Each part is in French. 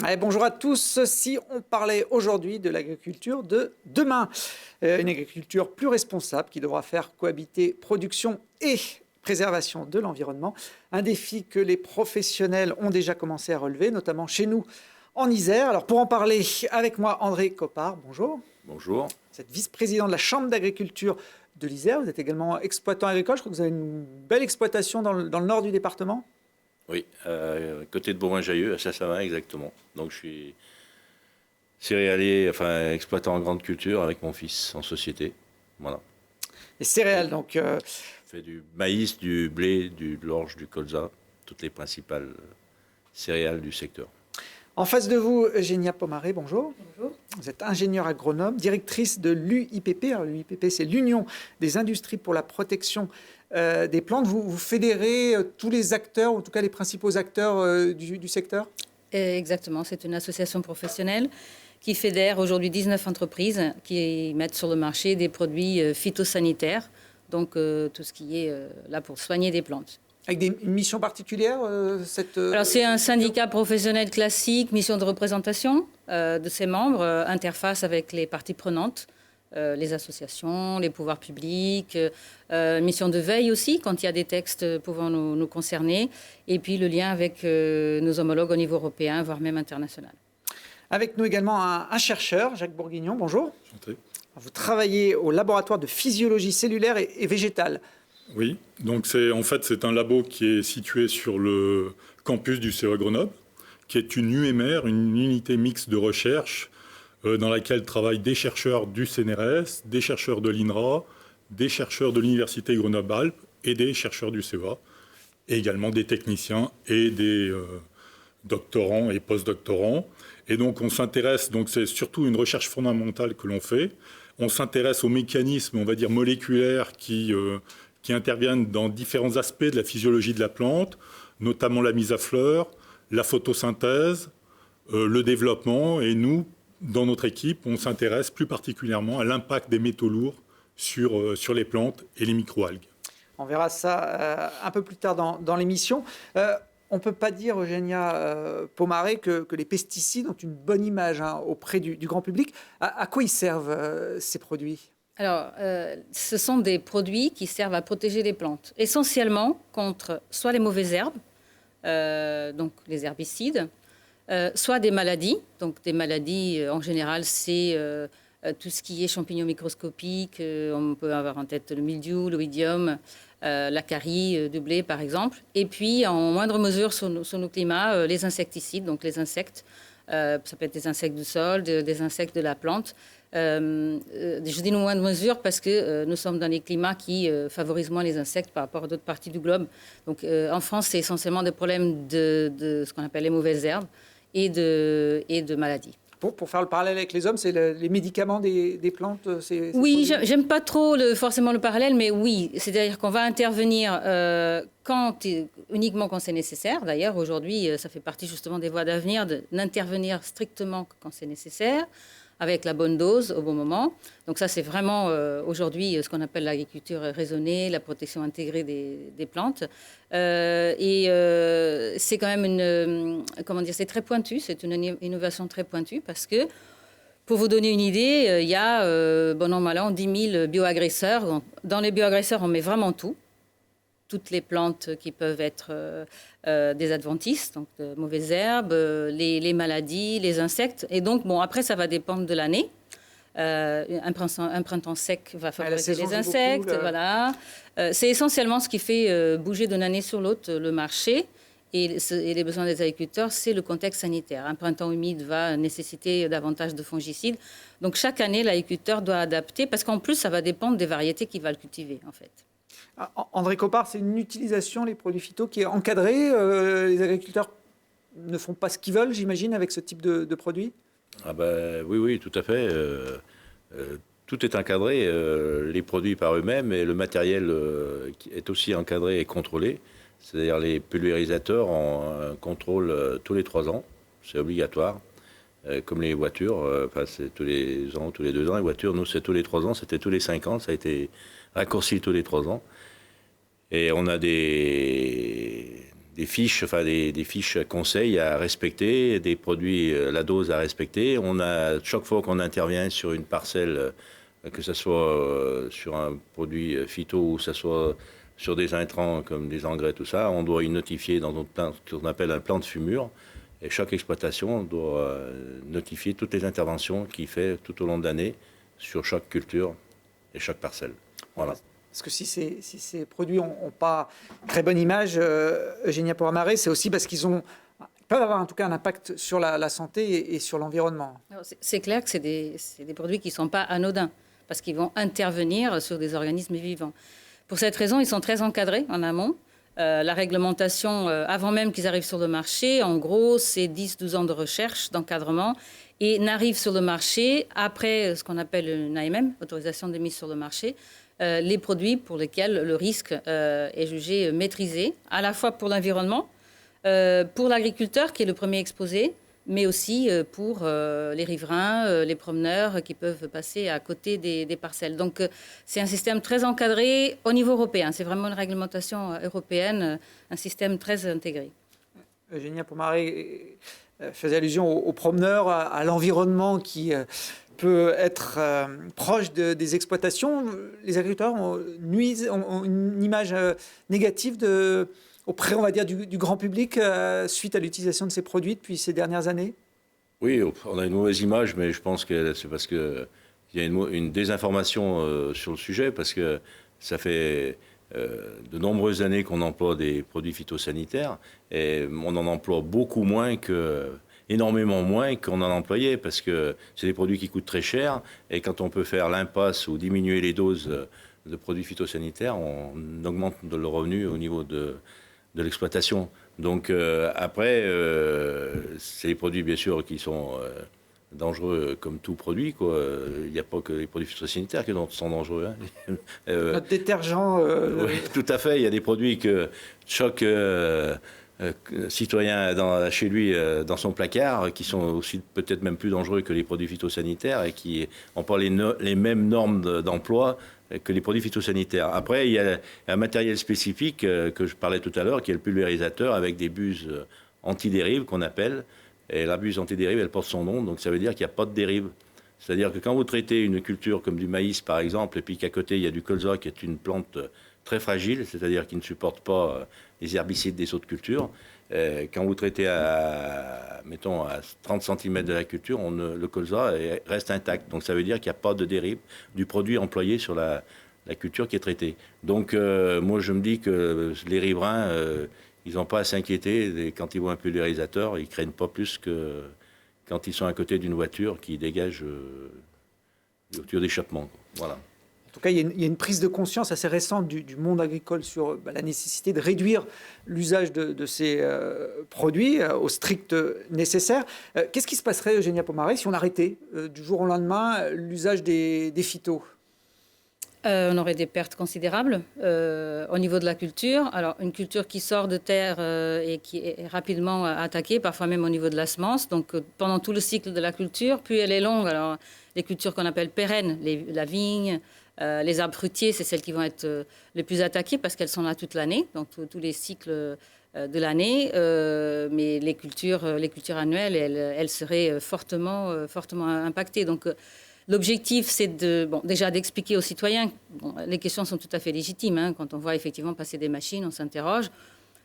Allez, bonjour à tous. Si on parlait aujourd'hui de l'agriculture de demain, une agriculture plus responsable qui devra faire cohabiter production et préservation de l'environnement, un défi que les professionnels ont déjà commencé à relever, notamment chez nous en Isère. Alors pour en parler avec moi, André Coppard, bonjour. Bonjour. Vous êtes vice-président de la Chambre d'agriculture de l'Isère, vous êtes également exploitant agricole, je crois que vous avez une belle exploitation dans le nord du département. Oui, côté de Bourgoin-Jallieu, à Saint-Savin exactement. Donc je suis céréalier, enfin exploitant en grande culture avec mon fils en société. Voilà. Les céréales, donc. On fait du maïs, du blé, de l'orge, du colza, toutes les principales céréales du secteur. En face de vous, Eugénia Pomaré, bonjour. Bonjour. Vous êtes ingénieure agronome, directrice de l'UIPP. Alors, l'UIPP, c'est l'Union des industries pour la protection des plantes. Vous fédérez tous les acteurs, ou en tout cas les principaux acteurs du secteur ? Exactement, c'est une association professionnelle qui fédère aujourd'hui 19 entreprises qui mettent sur le marché des produits phytosanitaires, donc tout ce qui est là pour soigner des plantes. Avec une mission particulière Alors c'est un syndicat professionnel classique, mission de représentation de ses membres, interface avec les parties prenantes, les associations, les pouvoirs publics, mission de veille aussi quand il y a des textes pouvant nous concerner, et puis le lien avec nos homologues au niveau européen, voire même international. Avec nous également un chercheur, Jacques Bourguignon, bonjour. Enchanté. Vous travaillez au laboratoire de physiologie cellulaire et végétale. Oui, donc c'est un labo qui est situé sur le campus du CE Grenoble, qui est une UMR, une unité mixte de recherche dans laquelle travaillent des chercheurs du CNRS, des chercheurs de l'INRA, des chercheurs de l'Université Grenoble-Alpes et des chercheurs du CEA, et également des techniciens et des doctorants et post-doctorants. Et donc on s'intéresse, donc c'est surtout une recherche fondamentale que l'on fait. On s'intéresse aux mécanismes, on va dire moléculaires qui interviennent dans différents aspects de la physiologie de la plante, notamment la mise à fleur, la photosynthèse, le développement. Et nous, dans notre équipe, on s'intéresse plus particulièrement à l'impact des métaux lourds sur les plantes et les microalgues. On verra ça un peu plus tard dans l'émission. On ne peut pas dire, Eugénia Pomaré, que les pesticides ont une bonne image auprès du grand public. À quoi ils servent ces produits ? Alors, ce sont des produits qui servent à protéger les plantes, essentiellement contre soit les mauvaises herbes, donc les herbicides, soit des maladies. Donc, des maladies, en général, c'est tout ce qui est champignons microscopiques. On peut avoir en tête le mildiou, l'oïdium, la carie du blé, par exemple. Et puis, en moindre mesure, sur nos climats, les insecticides, donc les insectes. Ça peut être des insectes du sol, des insectes de la plante. Je dis en moindre mesure parce que nous sommes dans des climats qui favorisent moins les insectes par rapport à d'autres parties du globe. Donc, en France, c'est essentiellement des problèmes de ce qu'on appelle les mauvaises herbes et de maladies. Pour faire le parallèle avec les hommes, c'est les médicaments des plantes Oui, j'aime pas trop forcément le parallèle, mais oui. C'est-à-dire qu'on va intervenir uniquement quand c'est nécessaire. D'ailleurs, aujourd'hui, ça fait partie justement des voies d'avenir d'intervenir strictement quand c'est nécessaire, avec la bonne dose au bon moment. Donc ça, c'est vraiment aujourd'hui ce qu'on appelle l'agriculture raisonnée, la protection intégrée des plantes. C'est quand même c'est très pointu, c'est une innovation très pointue parce que, pour vous donner une idée, il y a, bon an, mal an, 10 000 bioagresseurs. Dans les bioagresseurs, on met vraiment tout. Toutes les plantes qui peuvent être des adventices, donc de mauvaises herbes, les maladies, les insectes. Et donc, bon, après, ça va dépendre de l'année. Un printemps sec va favoriser les insectes. Beaucoup, voilà. C'est essentiellement ce qui fait bouger d'une année sur l'autre le marché et les besoins des agriculteurs, c'est le contexte sanitaire. Un printemps humide va nécessiter davantage de fongicides. Donc, chaque année, l'agriculteur doit adapter parce qu'en plus, ça va dépendre des variétés qu'il va le cultiver, en fait. André Coppard, c'est une utilisation, les produits phyto, qui est encadrée. Les agriculteurs ne font pas ce qu'ils veulent, j'imagine, avec ce type de produits. Oui, tout à fait. Tout est encadré, les produits par eux-mêmes, et le matériel est aussi encadré et contrôlé. C'est-à-dire les pulvérisateurs ont un contrôle tous les 3 ans, c'est obligatoire. Comme les voitures, c'est tous les ans, tous les 2 ans. Les voitures, nous, c'est tous les 3 ans, c'était tous les 5 ans, ça a été raccourci tous les 3 ans. Et on a des fiches, enfin des fiches conseils à respecter, des produits, la dose à respecter. On a, chaque fois qu'on intervient sur une parcelle, que ce soit sur un produit phyto ou que ce soit sur des intrants comme des engrais, tout ça, on doit y notifier dans notre plan, ce qu'on appelle un plan de fumure. Et chaque exploitation doit notifier toutes les interventions qu'il fait tout au long de l'année sur chaque culture et chaque parcelle. Voilà. Parce que si ces produits n'ont pas très bonne image, Eugenia Poramaré, c'est aussi parce qu'ils peuvent avoir en tout cas un impact sur la santé et sur l'environnement. C'est clair que c'est des produits qui ne sont pas anodins, parce qu'ils vont intervenir sur des organismes vivants. Pour cette raison, ils sont très encadrés en amont. La réglementation, avant même qu'ils arrivent sur le marché, en gros, c'est 10-12 ans de recherche, d'encadrement, et n'arrivent sur le marché après ce qu'on appelle une AMM, autorisation de mise sur le marché, les produits pour lesquels le risque est jugé maîtrisé, à la fois pour l'environnement, pour l'agriculteur qui est le premier exposé, mais aussi pour les riverains, les promeneurs qui peuvent passer à côté des parcelles. Donc c'est un système très encadré au niveau européen. C'est vraiment une réglementation européenne, un système très intégré. Eugenia Poramaré faisait allusion aux promeneurs, à l'environnement qui peut être proche des exploitations. Les agriculteurs ont une image négative auprès, on va dire, du grand public suite à l'utilisation de ces produits depuis ces dernières années? Oui, on a une mauvaise image, mais je pense que c'est parce qu'il y a une désinformation sur le sujet, parce que ça fait de nombreuses années qu'on emploie des produits phytosanitaires, et on en emploie beaucoup moins énormément moins qu'on en employait, parce que c'est des produits qui coûtent très cher, et quand on peut faire l'impasse ou diminuer les doses de produits phytosanitaires, on augmente le revenu au niveau de l'exploitation. Donc après, c'est des produits bien sûr qui sont dangereux comme tout produit, quoi. Il n'y a pas que les produits phytosanitaires qui sont dangereux. Hein. Notre détergent. Oui, tout à fait. Il y a des produits que chaque citoyen chez lui, dans son placard, qui sont aussi peut-être même plus dangereux que les produits phytosanitaires et qui n'ont pas les mêmes normes d'emploi que les produits phytosanitaires. Après, il y a un matériel spécifique que je parlais tout à l'heure, qui est le pulvérisateur avec des buses antidérives qu'on appelle. Et la buse antidérive, elle porte son nom, donc ça veut dire qu'il n'y a pas de dérive. C'est-à-dire que quand vous traitez une culture comme du maïs, par exemple, et puis qu'à côté, il y a du colza, qui est une plante très fragile, c'est-à-dire qui ne supporte pas les herbicides des autres cultures, quand vous traitez mettons, à 30 cm de la culture, le colza reste intact. Donc ça veut dire qu'il n'y a pas de dérive du produit employé sur la culture qui est traitée. Donc moi, je me dis que les riverains, ils n'ont pas à s'inquiéter. Et quand ils voient un pulvérisateur, ils ne craignent pas plus que quand ils sont à côté d'une voiture qui dégage le tuyau d'échappement. Voilà. En tout cas, il y a une prise de conscience assez récente du monde agricole sur la nécessité de réduire l'usage de ces produits au strict nécessaire. Qu'est-ce qui se passerait, Eugenia Poramaré, si on arrêtait du jour au lendemain l'usage des phytos? On aurait des pertes considérables au niveau de la culture. Alors, une culture qui sort de terre et qui est rapidement attaquée, parfois même au niveau de la semence. Donc, pendant tout le cycle de la culture, plus elle est longue. Alors, les cultures qu'on appelle pérennes, la vigne, les arbres fruitiers, c'est celles qui vont être les plus attaquées parce qu'elles sont là toute l'année, donc tous les cycles de l'année. Mais les cultures annuelles, elles seraient fortement impactées. Donc, l'objectif, c'est déjà d'expliquer aux citoyens. Bon, les questions sont tout à fait légitimes. Hein, quand on voit effectivement passer des machines, on s'interroge.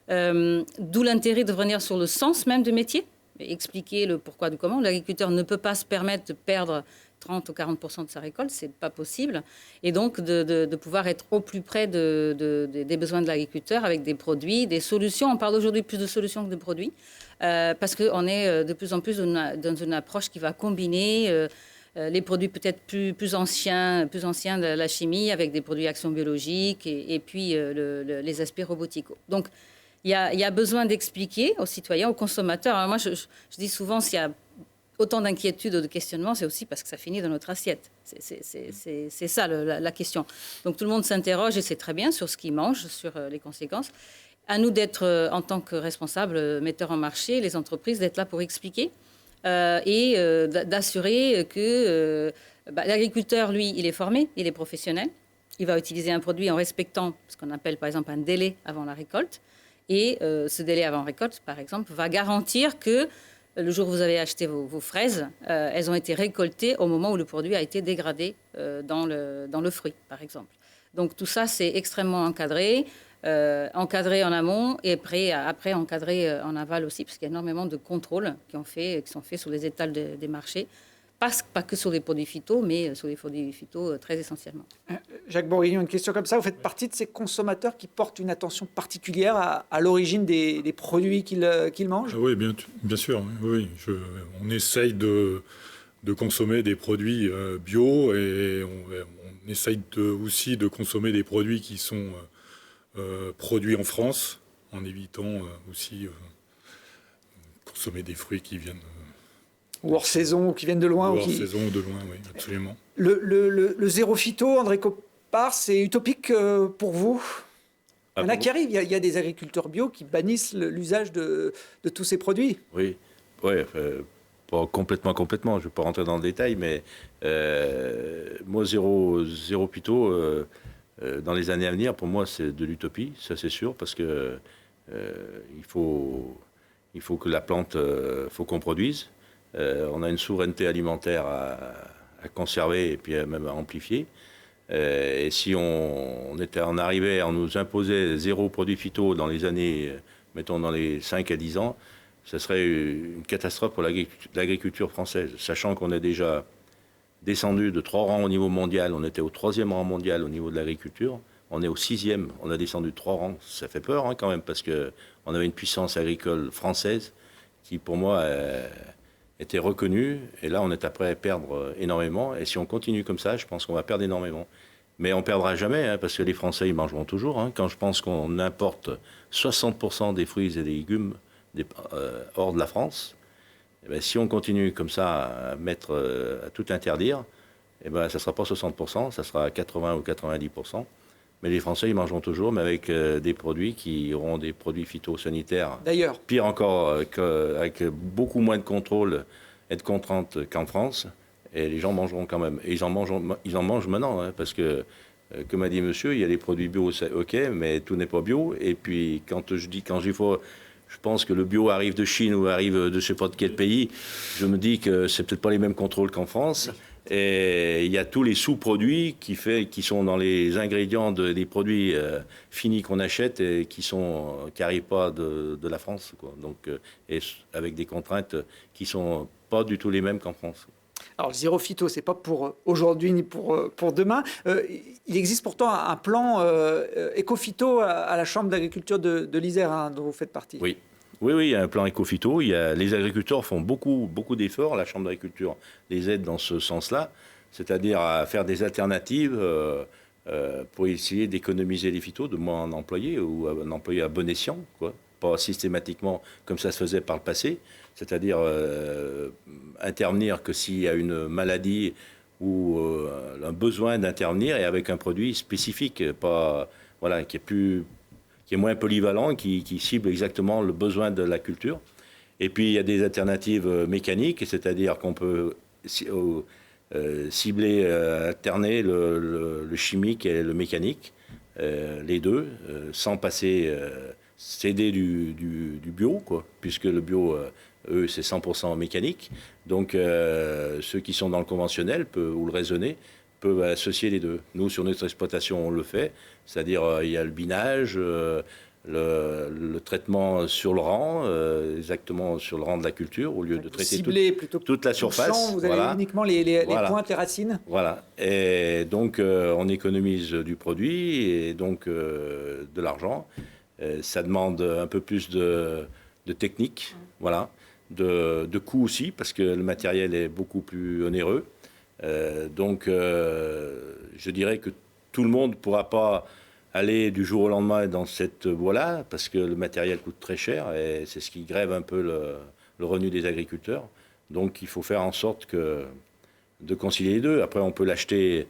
D'où l'intérêt de revenir sur le sens même du métier, expliquer le pourquoi du comment. L'agriculteur ne peut pas se permettre de perdre 30 ou 40% de sa récolte, c'est pas possible. Et donc de pouvoir être au plus près des besoins de l'agriculteur avec des produits, des solutions. On parle aujourd'hui plus de solutions que de produits, parce qu'on est de plus en plus dans une approche qui va combiner les produits peut-être plus anciens de la chimie avec des produits action biologique et puis les aspects robotiques. Donc, il y a besoin d'expliquer aux citoyens, aux consommateurs. Alors moi, je dis souvent, s'il y a autant d'inquiétudes ou de questionnements, c'est aussi parce que ça finit dans notre assiette. C'est ça la question. Donc, tout le monde s'interroge, et c'est très bien, sur ce qu'il mange, sur les conséquences. À nous d'être, en tant que responsables, metteurs en marché, les entreprises, d'être là pour expliquer. Et d'assurer que l'agriculteur, lui, il est formé, il est professionnel. Il va utiliser un produit en respectant ce qu'on appelle, par exemple, un délai avant la récolte. Et ce délai avant récolte, par exemple, va garantir que le jour où vous avez acheté vos fraises, elles ont été récoltées au moment où le produit a été dégradé dans le fruit, par exemple. Donc tout ça, c'est extrêmement encadré. Encadré en amont et après encadré en aval aussi, parce qu'il y a énormément de contrôles qui sont faits sur les étals des marchés. Pas que sur les produits phyto, mais sur les produits phyto très essentiellement. Jacques Bourguignon, une question comme ça. Vous faites partie de ces consommateurs qui portent une attention particulière à l'origine des produits qu'ils mangent? Oui, bien sûr. Oui. On essaye de consommer des produits bio et on essaye aussi de consommer des produits qui sont produits en France, en évitant aussi consommer des fruits qui viennent... ou hors saison, ou qui viennent de loin. Ou hors saison ou de loin, oui, absolument. Le zéro phyto, André Coppard, c'est utopique pour vous? Il y en a qui arrivent. Il y a des agriculteurs bio qui bannissent l'usage de tous ces produits. Oui, pas complètement. Je ne vais pas rentrer dans le détail, mais moi, zéro phyto, dans les années à venir, pour moi, c'est de l'utopie, ça c'est sûr, parce que il faut que la plante, faut qu'on produise. On a une souveraineté alimentaire à conserver et puis même à amplifier. Et si on arrivait à nous imposer zéro produit phyto dans les années, mettons dans les 5 à 10 ans, ce serait une catastrophe pour l'agriculture française, sachant qu'on est déjà descendu de 3 rangs au niveau mondial. On était au 3e rang mondial au niveau de l'agriculture. On est au 6e. On a descendu de 3 rangs. Ça fait peur quand même, parce qu'on avait une puissance agricole française qui, pour moi, était reconnue. Et là, on est après à perdre énormément. Et si on continue comme ça, je pense qu'on va perdre énormément. Mais on ne perdra jamais, parce que les Français, ils mangeront toujours. Quand je pense qu'on importe 60% des fruits et des légumes hors de la France, et bien, si on continue comme ça à tout interdire, et ben, ça ne sera pas 60%, ça sera 80 ou 90%. Mais les Français, ils mangeront toujours, mais avec des produits qui auront des produits phytosanitaires. D'ailleurs. Pire encore, avec beaucoup moins de contrôle et de contraintes qu'en France. Et les gens mangeront quand même. Et ils en mangent maintenant, parce que, comme a dit monsieur, il y a des produits bio, ok, mais tout n'est pas bio. Et puis, je pense que le bio arrive de Chine ou arrive de je ne sais pas de quel pays, je me dis que c'est peut-être pas les mêmes contrôles qu'en France. Et il y a tous les sous-produits qui sont dans les ingrédients des produits finis qu'on achète et qui n'arrivent pas de la France, quoi. Donc, et avec des contraintes qui sont pas du tout les mêmes qu'en France. Alors, le zéro phyto, ce n'est pas pour aujourd'hui ni pour demain. Il existe pourtant un plan éco-phyto à la Chambre d'agriculture de l'Isère, dont vous faites partie. Oui. Oui, il y a un plan éco-phyto. Les agriculteurs font beaucoup d'efforts. La Chambre d'agriculture les aide dans ce sens-là, c'est-à-dire à faire des alternatives pour essayer d'économiser les phytos, de moins en employer ou en employer à bon escient, quoi. Pas systématiquement comme ça se faisait par le passé, c'est-à-dire intervenir que s'il y a une maladie ou un besoin d'intervenir et avec un produit spécifique, qui est moins polyvalent, qui cible exactement le besoin de la culture. Et puis, il y a des alternatives mécaniques, c'est-à-dire qu'on peut cibler, alterner le chimique et le mécanique, les deux, sans céder du bio, quoi, puisque le bio, eux, c'est 100% mécanique. Donc, ceux qui sont dans le conventionnel ou le raisonné peuvent associer les deux. Nous, sur notre exploitation, on le fait, c'est-à-dire il y a le binage, le traitement sur le rang, exactement sur le rang de la culture, au lieu de traiter toute la surface. Champ, vous avez uniquement les pointes, les racines. Voilà. Et donc, on économise du produit et donc de l'argent. Ça demande un peu plus de technique, voilà, de coût aussi, parce que le matériel est beaucoup plus onéreux. Donc, je dirais que tout le monde ne pourra pas aller du jour au lendemain dans cette voie-là, parce que le matériel coûte très cher et c'est ce qui grève un peu le revenu des agriculteurs. Donc, il faut faire en sorte de concilier les deux. Après, on peut l'acheter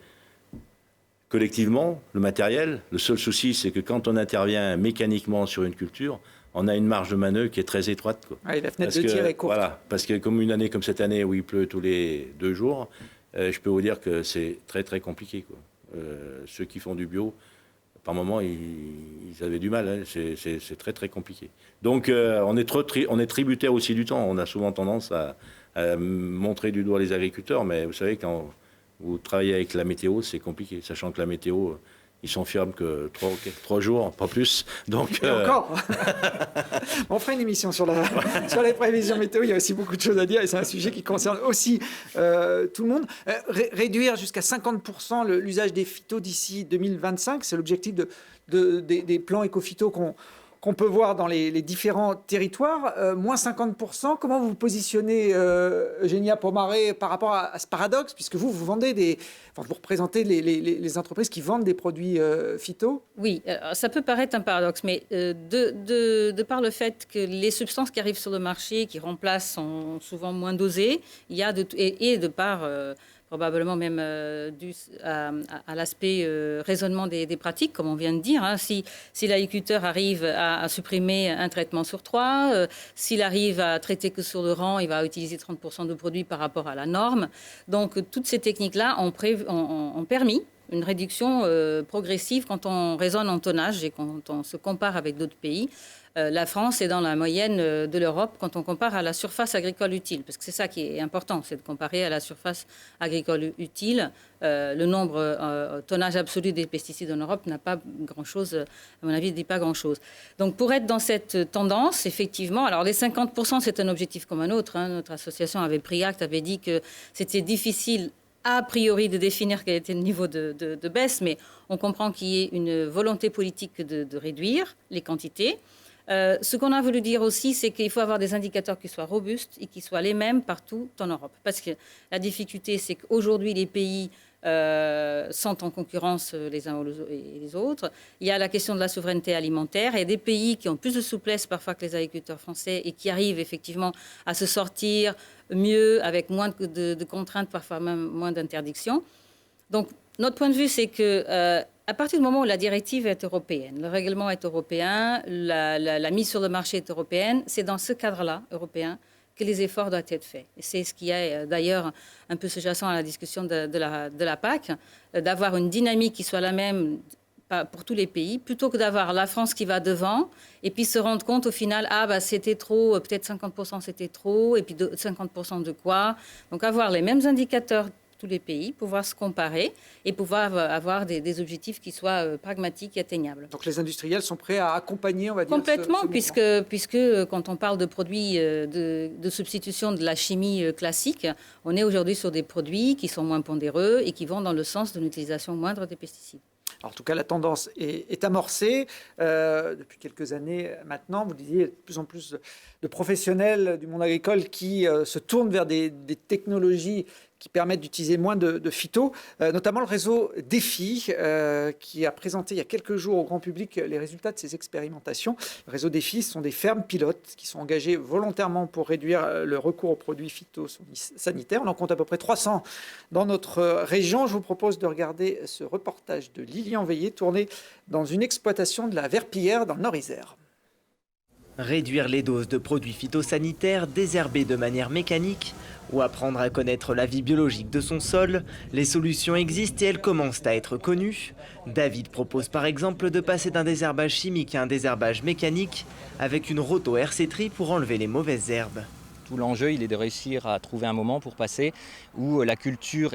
collectivement, le matériel. Le seul souci, c'est que quand on intervient mécaniquement sur une culture, on a une marge de manœuvre qui est très étroite, quoi. La fenêtre de tir est courte. Voilà, parce que comme une année comme cette année où il pleut tous les 2 jours, je peux vous dire que c'est très très compliqué, quoi. Ceux qui font du bio par moments, ils avaient du mal. Hein. C'est très, très compliqué. Donc, on est tributaire aussi du temps. On a souvent tendance à montrer du doigt les agriculteurs, mais vous savez, quand vous travaillez avec la météo, c'est compliqué, sachant que la météo, ils sont fermes que 3 jours, pas plus. Donc, et encore on fera une émission sur les prévisions météo, il y a aussi beaucoup de choses à dire, et c'est un sujet qui concerne aussi tout le monde. Réduire jusqu'à 50% l'usage des phytos d'ici 2025, c'est l'objectif des plans éco-phyto qu'on peut voir dans les différents territoires. Moins 50%, comment vous vous positionnez, Eugénia Pomaré, par rapport à ce paradoxe, puisque vous vendez vous représentez les entreprises qui vendent des produits phyto? Oui, ça peut paraître un paradoxe, mais de par le fait que les substances qui arrivent sur le marché, qui remplacent, sont souvent moins dosées, il y a et de par... probablement même dû à l'aspect raisonnement des pratiques, comme on vient de dire. Hein. Si l'agriculteur arrive à supprimer un traitement sur 3, s'il arrive à traiter que sur le rang, il va utiliser 30% de produits par rapport à la norme. Donc, toutes ces techniques-là ont permis une réduction progressive quand on raisonne en tonnage et quand on se compare avec d'autres pays. La France est dans la moyenne de l'Europe quand on compare à la surface agricole utile, parce que c'est ça qui est important, c'est de comparer à la surface agricole utile. Le nombre, tonnage absolu des pesticides en Europe n'a pas grand-chose, à mon avis, ne dit pas grand-chose. Donc pour être dans cette tendance, effectivement, alors les 50%, c'est un objectif comme un autre. Hein. Notre association avait pris acte, avait dit que c'était difficile a priori de définir quel était le niveau de baisse, mais on comprend qu'il y ait une volonté politique de réduire les quantités. Ce qu'on a voulu dire aussi, c'est qu'il faut avoir des indicateurs qui soient robustes et qui soient les mêmes partout en Europe. Parce que la difficulté, c'est qu'aujourd'hui, les pays sont en concurrence les uns et les autres. Il y a la question de la souveraineté alimentaire. Il y a des pays qui ont plus de souplesse parfois que les agriculteurs français et qui arrivent effectivement à se sortir mieux, avec moins de contraintes, parfois même moins d'interdictions. Donc, notre point de vue, c'est que à partir du moment où la directive est européenne, le règlement est européen, la mise sur le marché est européenne, c'est dans ce cadre-là, européen, que les efforts doivent être faits. Et c'est ce qui est d'ailleurs un peu sous-jacent à la discussion de la PAC, d'avoir une dynamique qui soit la même pour tous les pays, plutôt que d'avoir la France qui va devant et puis se rendre compte au final, c'était trop, peut-être 50% c'était trop, et puis 50% de quoi. Donc avoir les mêmes indicateurs tous les pays, pouvoir se comparer et pouvoir avoir des objectifs qui soient pragmatiques et atteignables. Donc les industriels sont prêts à accompagner, on va dire, complètement, puisque quand on parle de produits de substitution de la chimie classique, on est aujourd'hui sur des produits qui sont moins pondéreux et qui vont dans le sens d'une utilisation moindre des pesticides. Alors, en tout cas, la tendance est amorcée depuis quelques années maintenant. Vous disiez de plus en plus de professionnels du monde agricole qui se tournent vers des technologies qui permettent d'utiliser moins de phyto, notamment le réseau DEFI, qui a présenté il y a quelques jours au grand public les résultats de ses expérimentations. Le réseau DEFI, ce sont des fermes pilotes qui sont engagées volontairement pour réduire le recours aux produits phytosanitaires. On en compte à peu près 300 dans notre région. Je vous propose de regarder ce reportage de Lilian Veillé, tourné dans une exploitation de la Verpillière dans le Nord-Isère. Réduire les doses de produits phytosanitaires, désherber de manière mécanique ou apprendre à connaître la vie biologique de son sol, les solutions existent et elles commencent à être connues. David propose par exemple de passer d'un désherbage chimique à un désherbage mécanique avec une roto-herséterie pour enlever les mauvaises herbes. Tout l'enjeu, il est de réussir à trouver un moment pour passer où la culture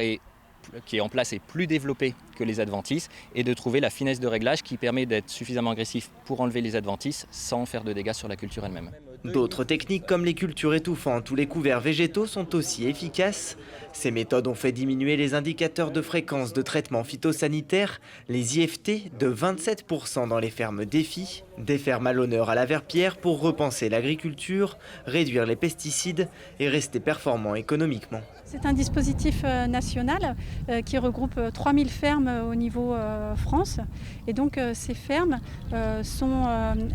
qui est en place est plus développée que les adventices et de trouver la finesse de réglage qui permet d'être suffisamment agressif pour enlever les adventices sans faire de dégâts sur la culture elle-même. D'autres techniques comme les cultures étouffantes ou les couverts végétaux sont aussi efficaces. Ces méthodes ont fait diminuer les indicateurs de fréquence de traitement phytosanitaire, les IFT, de 27% dans les fermes DEFI. Des fermes à l'honneur à la Verpillière pour repenser l'agriculture, réduire les pesticides et rester performants économiquement. C'est un dispositif national qui regroupe 3000 fermes au niveau France. Et donc ces fermes sont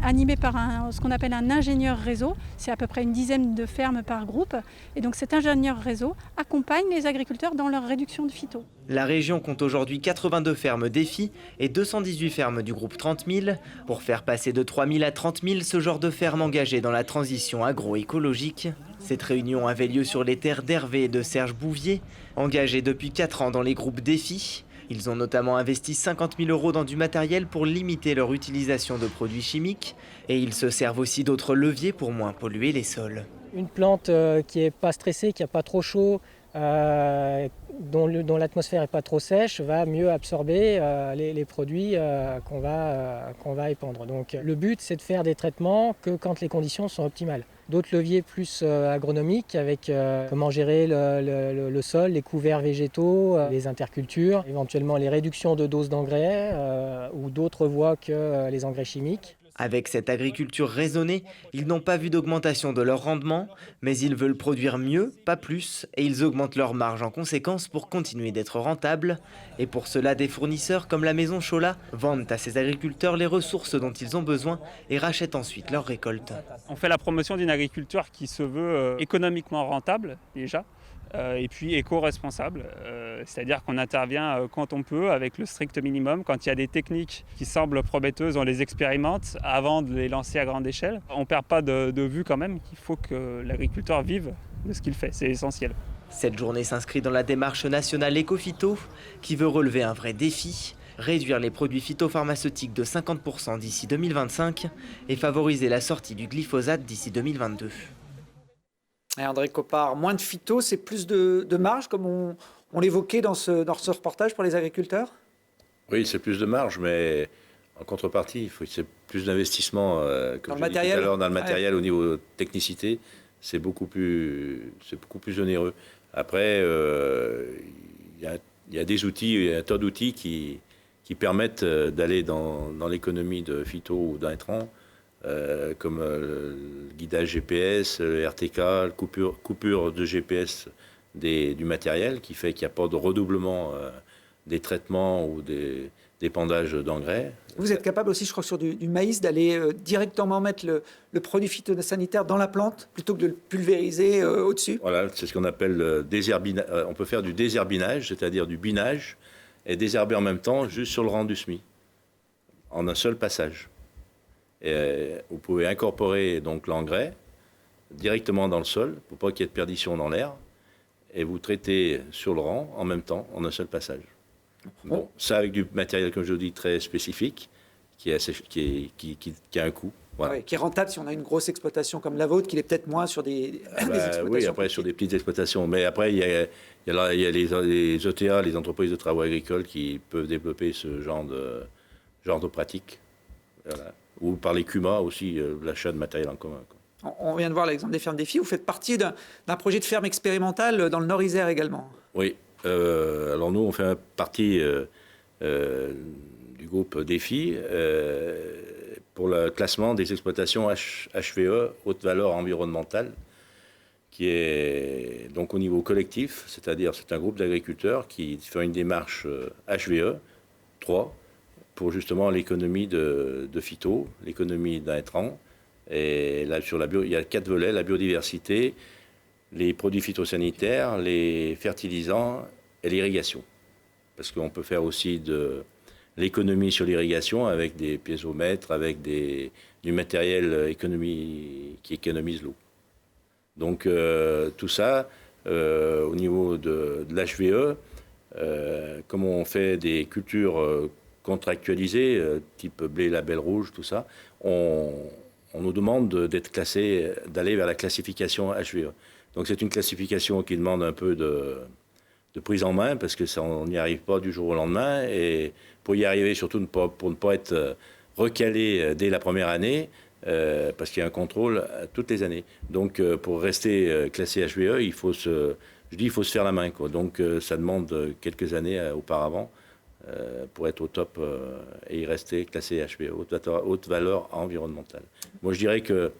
animées par ce qu'on appelle un ingénieur réseau. C'est à peu près une dizaine de fermes par groupe. Et donc cet ingénieur réseau accompagne les agriculteurs dans leur réduction de phyto. La région compte aujourd'hui 82 fermes DEFI et 218 fermes du groupe 30 000. Pour faire passer de 3 000 à 30 000 ce genre de fermes engagées dans la transition agroécologique. Cette réunion avait lieu sur les terres d'Hervé et de Serge Bouvier, engagés depuis 4 ans dans les groupes DEFI. Ils ont notamment investi 50 000 € dans du matériel pour limiter leur utilisation de produits chimiques et ils se servent aussi d'autres leviers pour moins polluer les sols. Une plante qui n'est pas stressée, qui n'a pas trop chaud, dont l'atmosphère n'est pas trop sèche, va mieux absorber les produits qu'on va épandre. Donc le but, c'est de faire des traitements que quand les conditions sont optimales. D'autres leviers plus agronomiques avec comment gérer le sol, les couverts végétaux, les intercultures, éventuellement les réductions de doses d'engrais ou d'autres voies que les engrais chimiques. Avec cette agriculture raisonnée, ils n'ont pas vu d'augmentation de leur rendement, mais ils veulent produire mieux, pas plus, et ils augmentent leur marge en conséquence pour continuer d'être rentables. Et pour cela, des fournisseurs comme la maison Chola vendent à ces agriculteurs les ressources dont ils ont besoin et rachètent ensuite leurs récoltes. On fait la promotion d'une agriculture qui se veut économiquement rentable déjà, et puis éco-responsable, c'est-à-dire qu'on intervient quand on peut avec le strict minimum. Quand il y a des techniques qui semblent prometteuses, on les expérimente avant de les lancer à grande échelle. On ne perd pas de vue quand même qu'il faut que l'agriculteur vive de ce qu'il fait, c'est essentiel. Cette journée s'inscrit dans la démarche nationale Éco-Phyto qui veut relever un vrai défi, réduire les produits phytopharmaceutiques de 50% d'ici 2025 et favoriser la sortie du glyphosate d'ici 2022. Et André Coppard, moins de phyto, c'est plus de marge, comme on l'évoquait dans ce reportage pour les agriculteurs? Oui, c'est plus de marge, mais en contrepartie, c'est plus d'investissement, comme je l'ai dit tout à l'heure, dans le matériel. Au niveau technicité, c'est beaucoup plus onéreux. Après, il y a des outils, il y a un tas d'outils qui permettent d'aller dans l'économie de phyto ou d'intrants, comme le guidage GPS, le RTK, la coupure de GPS du matériel, qui fait qu'il n'y a pas de redoublement des traitements ou des épandages d'engrais. Vous êtes capable aussi, je crois, sur du maïs, d'aller directement mettre le produit phytosanitaire dans la plante, plutôt que de le pulvériser au-dessus? Voilà, c'est ce qu'on appelle désherbinage. On peut faire du désherbinage, c'est-à-dire du binage, et désherber en même temps, juste sur le rang du semis, en un seul passage. Et vous pouvez incorporer donc l'engrais directement dans le sol pour pas qu'il y ait de perdition dans l'air, et vous traitez sur le rang en même temps en un seul passage. Bon, ça avec du matériel, comme je vous dis, très spécifique, qui a un coût. Voilà. Ouais, qui est rentable si on a une grosse exploitation comme la vôtre, qui est peut-être moins sur des exploitations. Oui, après sur des petites exploitations. Mais après, il y a les ETA, les entreprises de travaux agricoles, qui peuvent développer ce genre de pratiques. Voilà. Ou par les CUMA aussi, l'achat de matériel en commun. On vient de voir l'exemple des fermes Défi. Vous faites partie d'un projet de ferme expérimentale dans le Nord-Isère également. Oui. Alors nous, on fait partie du groupe Défi pour le classement des exploitations HVE, haute valeur environnementale, qui est donc au niveau collectif, c'est-à-dire c'est un groupe d'agriculteurs qui fait une démarche HVE 3 pour justement l'économie de phyto, l'économie d'intrants. Et là, il y a 4 volets: la biodiversité, les produits phytosanitaires, les fertilisants et l'irrigation. Parce qu'on peut faire aussi de l'économie sur l'irrigation avec des piézomètres, avec du matériel qui économise l'eau. Donc tout ça, au niveau de l'HVE, comme on fait des cultures contractualisées, type blé, label rouge, tout ça, on nous demande d'être classé, d'aller vers la classification HVE. Donc c'est une classification qui demande un peu de prise en main, parce que on n'y arrive pas du jour au lendemain, et pour y arriver, surtout pour ne pas être recalé dès la première année, parce qu'il y a un contrôle toutes les années. Donc pour rester classé HVE, il faut se faire la main, quoi. Donc ça demande quelques années auparavant pour être au top et y rester classé HVE, haute valeur environnementale. Moi je dirais que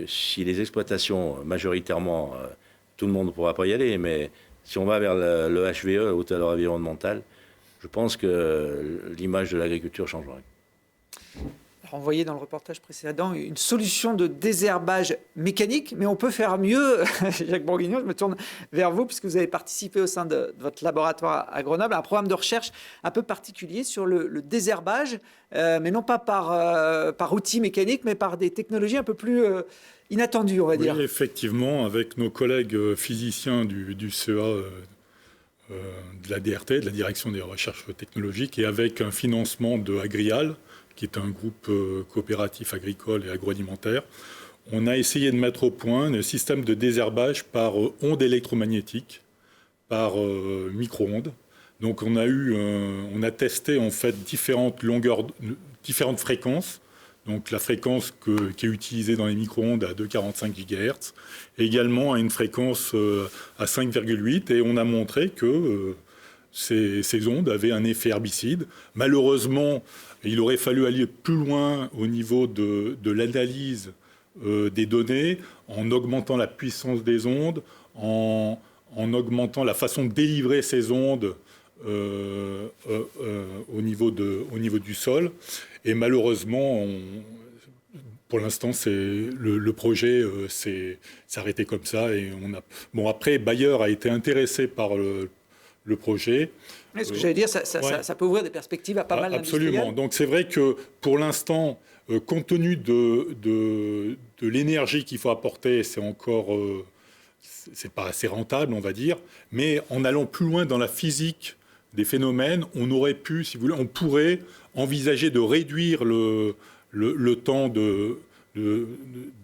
si les exploitations, majoritairement, tout le monde ne pourra pas y aller, mais si on va vers le HVE, haute valeur environnementale, je pense que l'image de l'agriculture changera. On voyait dans le reportage précédent une solution de désherbage mécanique, mais on peut faire mieux. Jacques Bourguignon, je me tourne vers vous, puisque vous avez participé au sein de votre laboratoire à Grenoble à un programme de recherche un peu particulier sur le désherbage, mais non pas par outil mécanique, mais par des technologies un peu plus inattendues, on va dire. Oui, effectivement, avec nos collègues physiciens du CEA de la DRT, de la Direction des recherches technologiques, et avec un financement de Agrial, qui est un groupe coopératif agricole et agroalimentaire, on a essayé de mettre au point un système de désherbage par ondes électromagnétiques, par micro-ondes. Donc on a testé en fait différentes fréquences. Donc la fréquence qui est utilisée dans les micro-ondes à 2,45 GHz, et également à une fréquence à 5,8, et on a montré que ces ondes avaient un effet herbicide. Malheureusement, il aurait fallu aller plus loin au niveau de l'analyse des données, en augmentant la puissance des ondes, en augmentant la façon de délivrer ces ondes au niveau du sol. Et malheureusement, pour l'instant, le projet s'est arrêté comme ça. Et après, Bayer a été intéressé par le projet. Mais ce que j'allais dire, ça peut ouvrir des perspectives à pas mal d'industriels. Absolument. Donc c'est vrai que pour l'instant, compte tenu de l'énergie qu'il faut apporter, c'est pas assez rentable, on va dire. Mais en allant plus loin dans la physique des phénomènes, on aurait pu, si vous voulez, on pourrait envisager de réduire le temps de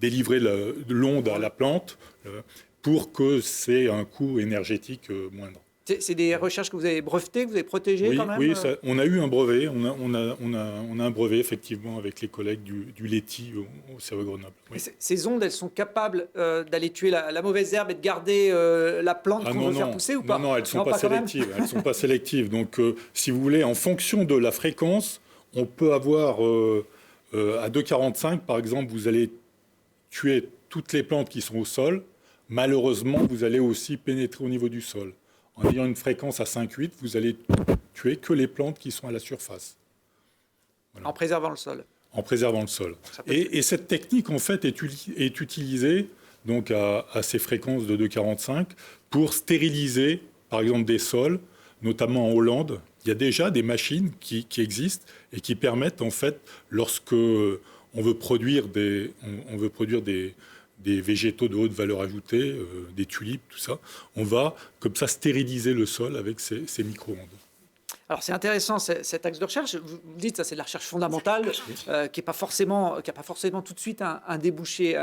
délivrer l'onde à la plante pour que c'est un coût énergétique moindre. C'est des recherches que vous avez brevetées, que vous avez protégées quand même? Oui, on a eu un brevet. On a un brevet, effectivement, avec les collègues du LETI au CEA Grenoble. Oui. Ces ondes, elles sont capables d'aller tuer la mauvaise herbe et de garder la plante qu'on veut faire pousser ou pas? Non, elles ne sont pas sélectives. Elles sont pas sélectives. Donc, si vous voulez, en fonction de la fréquence, on peut avoir, à 2,45, par exemple, vous allez tuer toutes les plantes qui sont au sol. Malheureusement, vous allez aussi pénétrer au niveau du sol. En ayant une fréquence à 5,8, vous allez tuer que les plantes qui sont à la surface. Voilà. En préservant le sol. En préservant le sol. Et cette technique, en fait, est utilisée donc à ces fréquences de 2,45 pour stériliser, par exemple, des sols, notamment en Hollande. Il y a déjà des machines qui existent et qui permettent, en fait, lorsque on veut produire des végétaux de haute valeur ajoutée, des tulipes, tout ça. On va comme ça stériliser le sol avec ces micro-ondes. Alors c'est intéressant cet axe de recherche. Vous dites ça, c'est de la recherche fondamentale qui n'a pas forcément tout de suite un débouché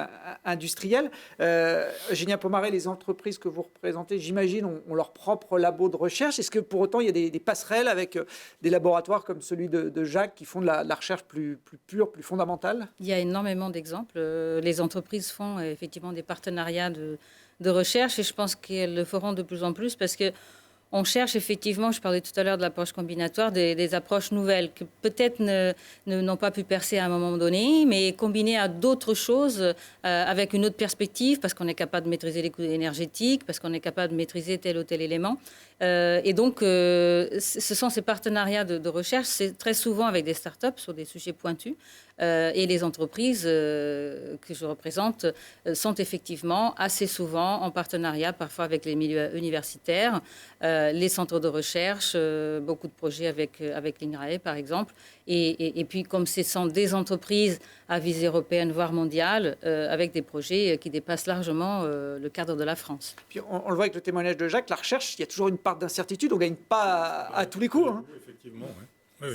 industriel. Eugénia Pomarez, les entreprises que vous représentez, j'imagine, ont leur propre labo de recherche. Est-ce que pour autant il y a des passerelles avec des laboratoires comme celui de Jacques qui font de la recherche plus pure, plus fondamentale? Il y a énormément d'exemples. Les entreprises font effectivement des partenariats de recherche et je pense qu'elles le feront de plus en plus parce que on cherche effectivement, je parlais tout à l'heure de l'approche combinatoire, des approches nouvelles qui peut-être n'ont pas pu percer à un moment donné, mais combinées à d'autres choses avec une autre perspective, parce qu'on est capable de maîtriser les coûts énergétiques, parce qu'on est capable de maîtriser tel ou tel élément. Et donc, ce sont ces partenariats de recherche, c'est très souvent avec des startups sur des sujets pointus. Et les entreprises que je représente sont effectivement assez souvent en partenariat, parfois avec les milieux universitaires, les centres de recherche, beaucoup de projets avec l'INRAE par exemple. Et puis comme ce sont des entreprises à visée européenne, voire mondiale, avec des projets qui dépassent largement le cadre de la France. Puis on le voit avec le témoignage de Jacques, la recherche, il y a toujours une part d'incertitude, on ne gagne pas à tous les coups. Hein. Effectivement, oui.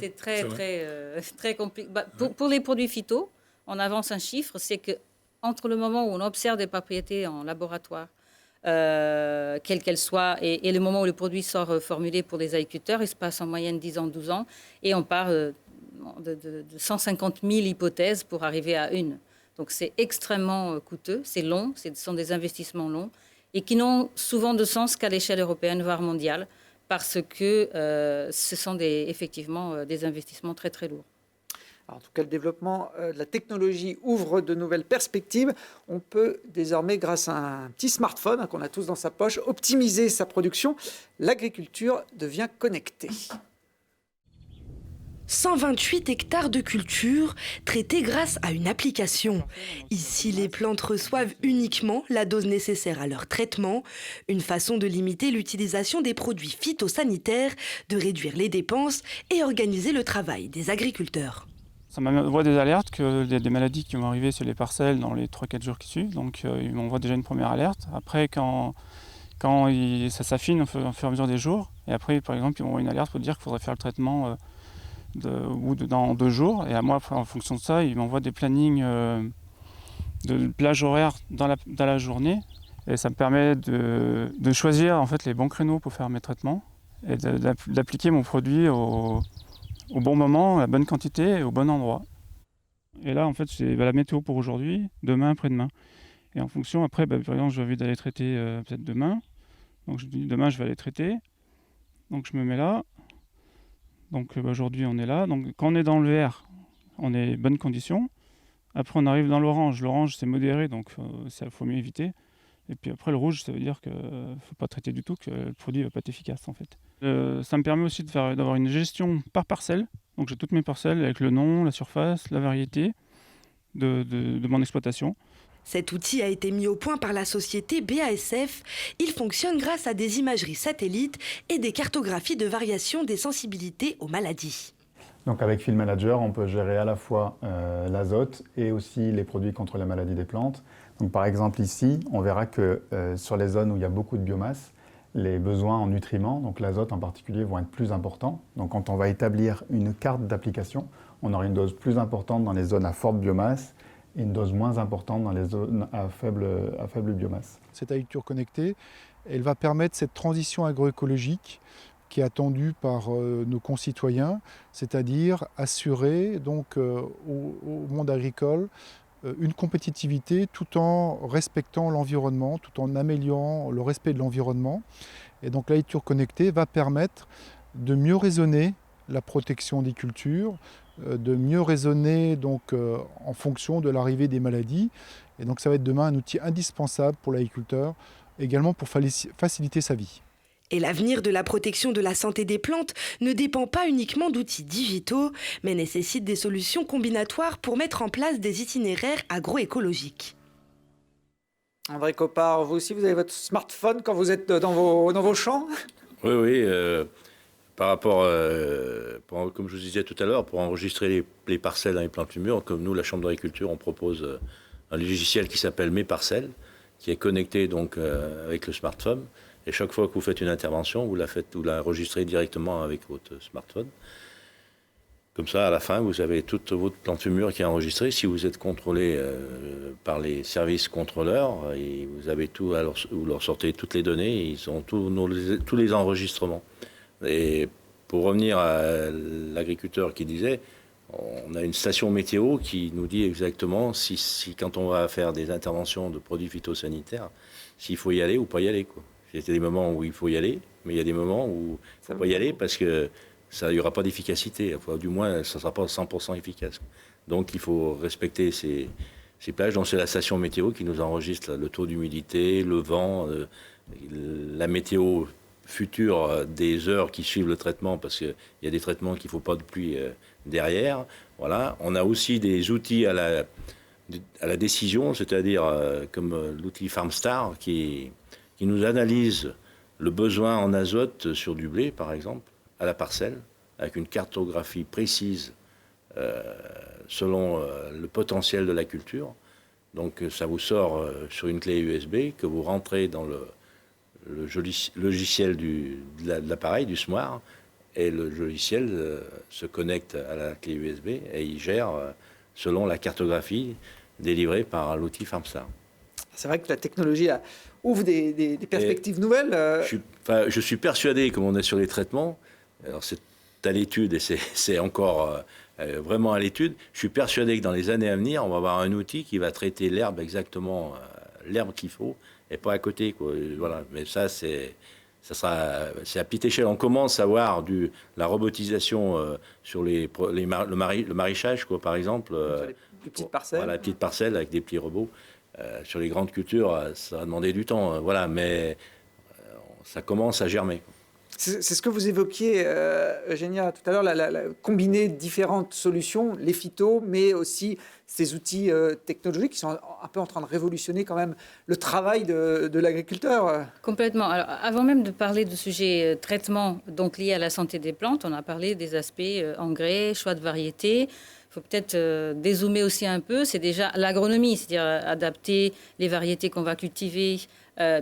C'est très compliqué. Pour les produits phyto, on avance un chiffre, c'est que entre le moment où on observe des propriétés en laboratoire, quelles qu'elles soient, et le moment où le produit sort formulé pour les agriculteurs, il se passe en moyenne 10 ans, 12 ans, et on part de 150 000 hypothèses pour arriver à une. Donc c'est extrêmement coûteux, c'est long, ce sont des investissements longs, et qui n'ont souvent de sens qu'à l'échelle européenne, voire mondiale, parce que ce sont effectivement des investissements très très lourds. Alors, en tout cas, le développement de la technologie ouvre de nouvelles perspectives. On peut désormais, grâce à un petit smartphone qu'on a tous dans sa poche, optimiser sa production. L'agriculture devient connectée. 128 hectares de culture traités grâce à une application. Ici, les plantes reçoivent uniquement la dose nécessaire à leur traitement, une façon de limiter l'utilisation des produits phytosanitaires, de réduire les dépenses et organiser le travail des agriculteurs. Ça m'envoie des alertes qu'il y a des maladies qui vont arriver sur les parcelles dans les 3-4 jours qui suivent, donc ils m'envoient déjà une première alerte. Après, quand Quand ça s'affine au fur et à mesure des jours, et après, par exemple, ils m'envoient une alerte pour dire qu'il faudrait faire le traitement dans 2 jours. Et à moi, en fonction de ça, ils m'envoient des plannings de plage horaire dans la journée. Et ça me permet de choisir en fait, les bons créneaux pour faire mes traitements et d'appliquer mon produit au bon moment, à la bonne quantité et au bon endroit. Et là, en fait, c'est la météo pour aujourd'hui, demain, après-demain. Et en fonction, après, par exemple, j'ai envie d'aller traiter peut-être demain. Donc je dis demain, je vais aller traiter. Donc je me mets là. Donc aujourd'hui, on est là. Donc quand on est dans le vert, on est bonnes conditions. Après, on arrive dans l'orange. L'orange, c'est modéré, donc il faut mieux éviter. Et puis après, le rouge, ça veut dire qu'il ne faut pas traiter du tout, que le produit ne va pas être efficace, en fait. Ça me permet aussi d'avoir une gestion par parcelle. Donc j'ai toutes mes parcelles avec le nom, la surface, la variété de mon exploitation. Cet outil a été mis au point par la société BASF. Il fonctionne grâce à des imageries satellites et des cartographies de variation des sensibilités aux maladies. Donc avec Field Manager, on peut gérer à la fois l'azote et aussi les produits contre les maladies des plantes. Donc par exemple ici, on verra que sur les zones où il y a beaucoup de biomasse, les besoins en nutriments, donc l'azote en particulier, vont être plus importants. Donc quand on va établir une carte d'application, on aura une dose plus importante dans les zones à forte biomasse et une dose moins importante dans les zones à faible biomasse. Cette agriculture connectée, elle va permettre cette transition agroécologique qui est attendue par nos concitoyens, c'est-à-dire assurer donc, au monde agricole une compétitivité tout en respectant l'environnement, tout en améliorant le respect de l'environnement. Et donc l'agriculture connectée va permettre de mieux raisonner la protection des cultures, de mieux raisonner donc, en fonction de l'arrivée des maladies. Et donc ça va être demain un outil indispensable pour l'agriculteur, également pour faciliter sa vie. Et l'avenir de la protection de la santé des plantes ne dépend pas uniquement d'outils digitaux, mais nécessite des solutions combinatoires pour mettre en place des itinéraires agroécologiques. André Coppard, vous aussi, vous avez votre smartphone quand vous êtes dans vos champs? Oui. Par rapport, comme je vous disais tout à l'heure, pour enregistrer les parcelles dans les plantes mûres, comme nous, la Chambre d'agriculture, on propose un logiciel qui s'appelle Mes Parcelles, qui est connecté donc avec le smartphone. Et chaque fois que vous faites une intervention, vous l'enregistrez directement avec votre smartphone. Comme ça, à la fin, vous avez toute votre plante mûre qui est enregistrée. Si vous êtes contrôlé par les services contrôleurs, et vous avez tout, vous leur sortez toutes les données, ils ont tous les enregistrements. Et pour revenir à l'agriculteur qui disait, on a une station météo qui nous dit exactement si quand on va faire des interventions de produits phytosanitaires, s'il faut y aller ou pas y aller, quoi. Il y a des moments où il faut y aller, mais il y a des moments où il ne faut pas y aller parce qu'il n'y aura pas d'efficacité. Enfin, du moins, ça ne sera pas 100% efficace. Donc, il faut respecter ces plages. Donc, c'est la station météo qui nous enregistre le taux d'humidité, le vent, la météo future des heures qui suivent le traitement, parce qu'il y a des traitements qu'il ne faut pas de pluie derrière. Voilà. On a aussi des outils à la décision, c'est-à-dire comme l'outil FarmStar qui nous analyse le besoin en azote sur du blé, par exemple, à la parcelle, avec une cartographie précise selon le potentiel de la culture. Donc ça vous sort sur une clé USB que vous rentrez dans le logiciel de l'appareil, du SMOIR, et le logiciel se connecte à la clé USB et il gère selon la cartographie délivrée par l'outil FarmStar. C'est vrai que la technologie ouvre des perspectives nouvelles. Je suis persuadé, comme on est sur les traitements, alors c'est à l'étude et c'est encore vraiment à l'étude, je suis persuadé que dans les années à venir, on va avoir un outil qui va traiter l'herbe exactement, l'herbe qu'il faut, et pas à côté, quoi. Voilà. Mais ça, c'est à petite échelle. On commence à voir la robotisation sur le maraîchage, quoi, par exemple. Les petites parcelles. Voilà, petites parcelles avec des petits robots. Sur les grandes cultures, ça va demander du temps, voilà, mais ça commence à germer. C'est ce que vous évoquiez, Eugénia, tout à l'heure, combiner différentes solutions, les phytos, mais aussi ces outils technologiques qui sont un peu en train de révolutionner quand même le travail de l'agriculteur. Complètement. Alors, avant même de parler de sujets traitement donc liés à la santé des plantes, on a parlé des aspects engrais, choix de variétés. Il faut peut-être dézoomer aussi un peu, c'est déjà l'agronomie, c'est-à-dire adapter les variétés qu'on va cultiver.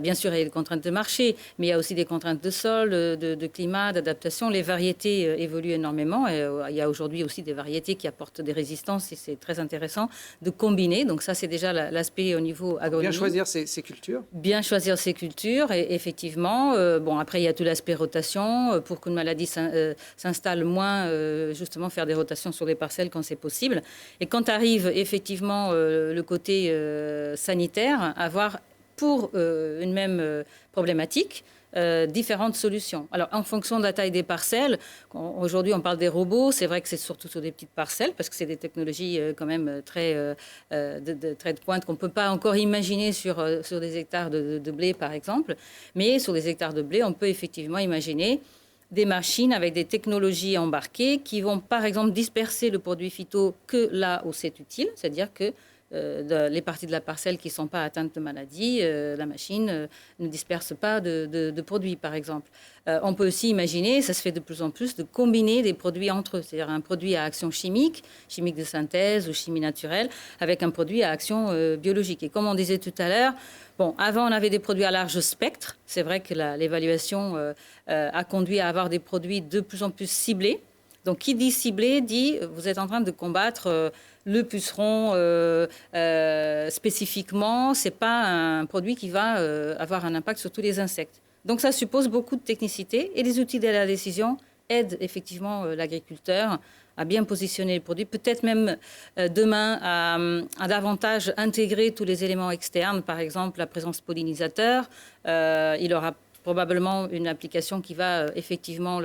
Bien sûr, il y a des contraintes de marché, mais il y a aussi des contraintes de sol, de climat, d'adaptation. Les variétés évoluent énormément. Et, il y a aujourd'hui aussi des variétés qui apportent des résistances et c'est très intéressant de combiner. Donc ça, c'est déjà l'aspect au niveau agronomie. Bien choisir ces cultures. Bien choisir ces cultures, et effectivement. Bon, après, il y a tout l'aspect rotation. Pour qu'une maladie s'installe moins, justement, faire des rotations sur les parcelles quand c'est possible. Et quand arrive effectivement le côté sanitaire, avoir pour une même problématique, différentes solutions. Alors, en fonction de la taille des parcelles, aujourd'hui, on parle des robots. C'est vrai que c'est surtout sur des petites parcelles, parce que c'est des technologies quand même très de pointe qu'on ne peut pas encore imaginer sur des hectares de blé, par exemple. Mais sur des hectares de blé, on peut effectivement imaginer des machines avec des technologies embarquées qui vont, par exemple, disperser le produit phyto que là où c'est utile, c'est-à-dire que les parties de la parcelle qui ne sont pas atteintes de maladie, la machine ne disperse pas de produits, par exemple. On peut aussi imaginer, ça se fait de plus en plus, de combiner des produits entre eux, c'est-à-dire un produit à action chimique de synthèse ou chimie naturelle, avec un produit à action biologique. Et comme on disait tout à l'heure, bon, avant on avait des produits à large spectre. C'est vrai que l'évaluation a conduit à avoir des produits de plus en plus ciblés. Donc, qui dit ciblé dit vous êtes en train de combattre le puceron spécifiquement. Ce n'est pas un produit qui va avoir un impact sur tous les insectes. Donc, ça suppose beaucoup de technicité et les outils de la décision aident effectivement l'agriculteur à bien positionner le produit, peut-être même demain à davantage intégrer tous les éléments externes, par exemple la présence pollinisateurs. Il aura probablement une application qui va effectivement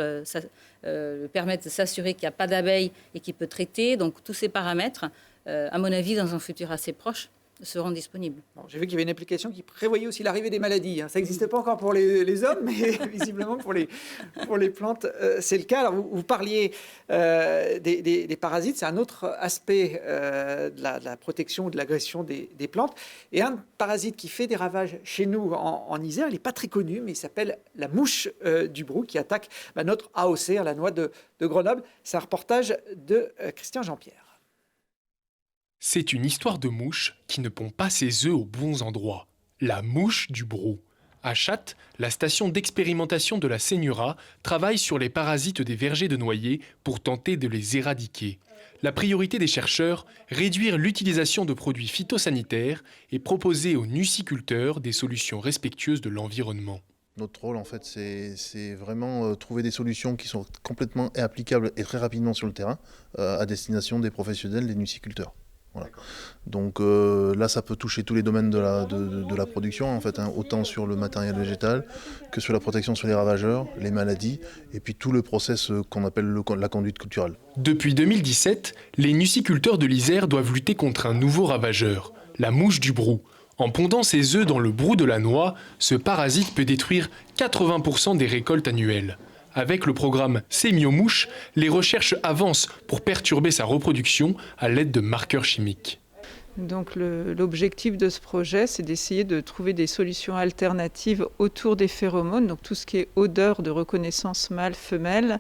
permettre de s'assurer qu'il n'y a pas d'abeilles et qui peut traiter. Donc tous ces paramètres, à mon avis, dans un futur assez proche, seront disponibles. Bon, j'ai vu qu'il y avait une application qui prévoyait aussi l'arrivée des maladies. Ça n'existe pas encore pour les hommes, mais visiblement pour les plantes, c'est le cas. Alors, vous parliez des parasites, c'est un autre aspect de la protection ou de l'agression des plantes. Et un parasite qui fait des ravages chez nous en Isère, il n'est pas très connu, mais il s'appelle la mouche du brou, qui attaque notre AOC, la noix de Grenoble. C'est un reportage de Christian Jean-Pierre. C'est une histoire de mouche qui ne pond pas ses œufs aux bons endroits. La mouche du brou. À Chattes, la station d'expérimentation de la Seignura travaille sur les parasites des vergers de noyer pour tenter de les éradiquer. La priorité des chercheurs, réduire l'utilisation de produits phytosanitaires et proposer aux nuciculteurs des solutions respectueuses de l'environnement. Notre rôle, en fait, c'est vraiment trouver des solutions qui sont complètement applicables et très rapidement sur le terrain à destination des professionnels, des nuciculteurs. Voilà. Donc là, ça peut toucher tous les domaines de la production, en fait, autant sur le matériel végétal que sur la protection sur les ravageurs, les maladies, et puis tout le process qu'on appelle la conduite culturelle. Depuis 2017, les nuciculteurs de l'Isère doivent lutter contre un nouveau ravageur, la mouche du brou. En pondant ses œufs dans le brou de la noix, ce parasite peut détruire 80% des récoltes annuelles. Avec le programme Sémiomouche, les recherches avancent pour perturber sa reproduction à l'aide de marqueurs chimiques. Donc l'objectif de ce projet, c'est d'essayer de trouver des solutions alternatives autour des phéromones, donc tout ce qui est odeur de reconnaissance mâle-femelle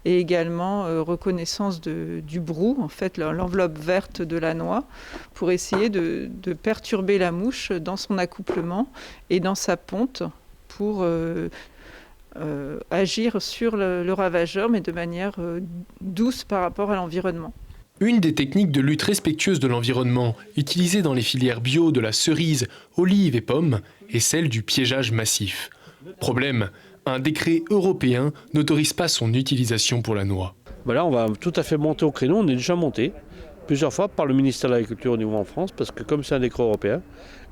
et également reconnaissance du brou, en fait l'enveloppe verte de la noix, pour essayer de perturber la mouche dans son accouplement et dans sa ponte pour agir sur le ravageur, mais de manière douce par rapport à l'environnement. Une des techniques de lutte respectueuse de l'environnement utilisées dans les filières bio de la cerise, olive et pomme est celle du piégeage massif. Problème, un décret européen n'autorise pas son utilisation pour la noix. Là, on va tout à fait monter au créneau, on est déjà monté plusieurs fois par le ministère de l'Agriculture au niveau en France, parce que comme c'est un décret européen,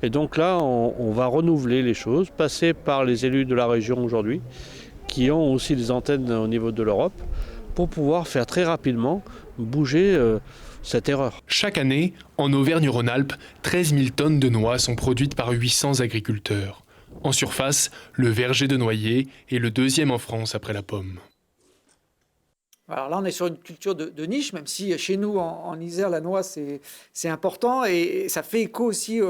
et donc là, on va renouveler les choses, passer par les élus de la région aujourd'hui, qui ont aussi des antennes au niveau de l'Europe, pour pouvoir faire très rapidement bouger cette erreur. Chaque année, en Auvergne-Rhône-Alpes, 13 000 tonnes de noix sont produites par 800 agriculteurs. En surface, le verger de noyer est le deuxième en France après la pomme. Alors là, on est sur une culture de niche, même si chez nous, en Isère, la noix, c'est important. Et ça fait écho aussi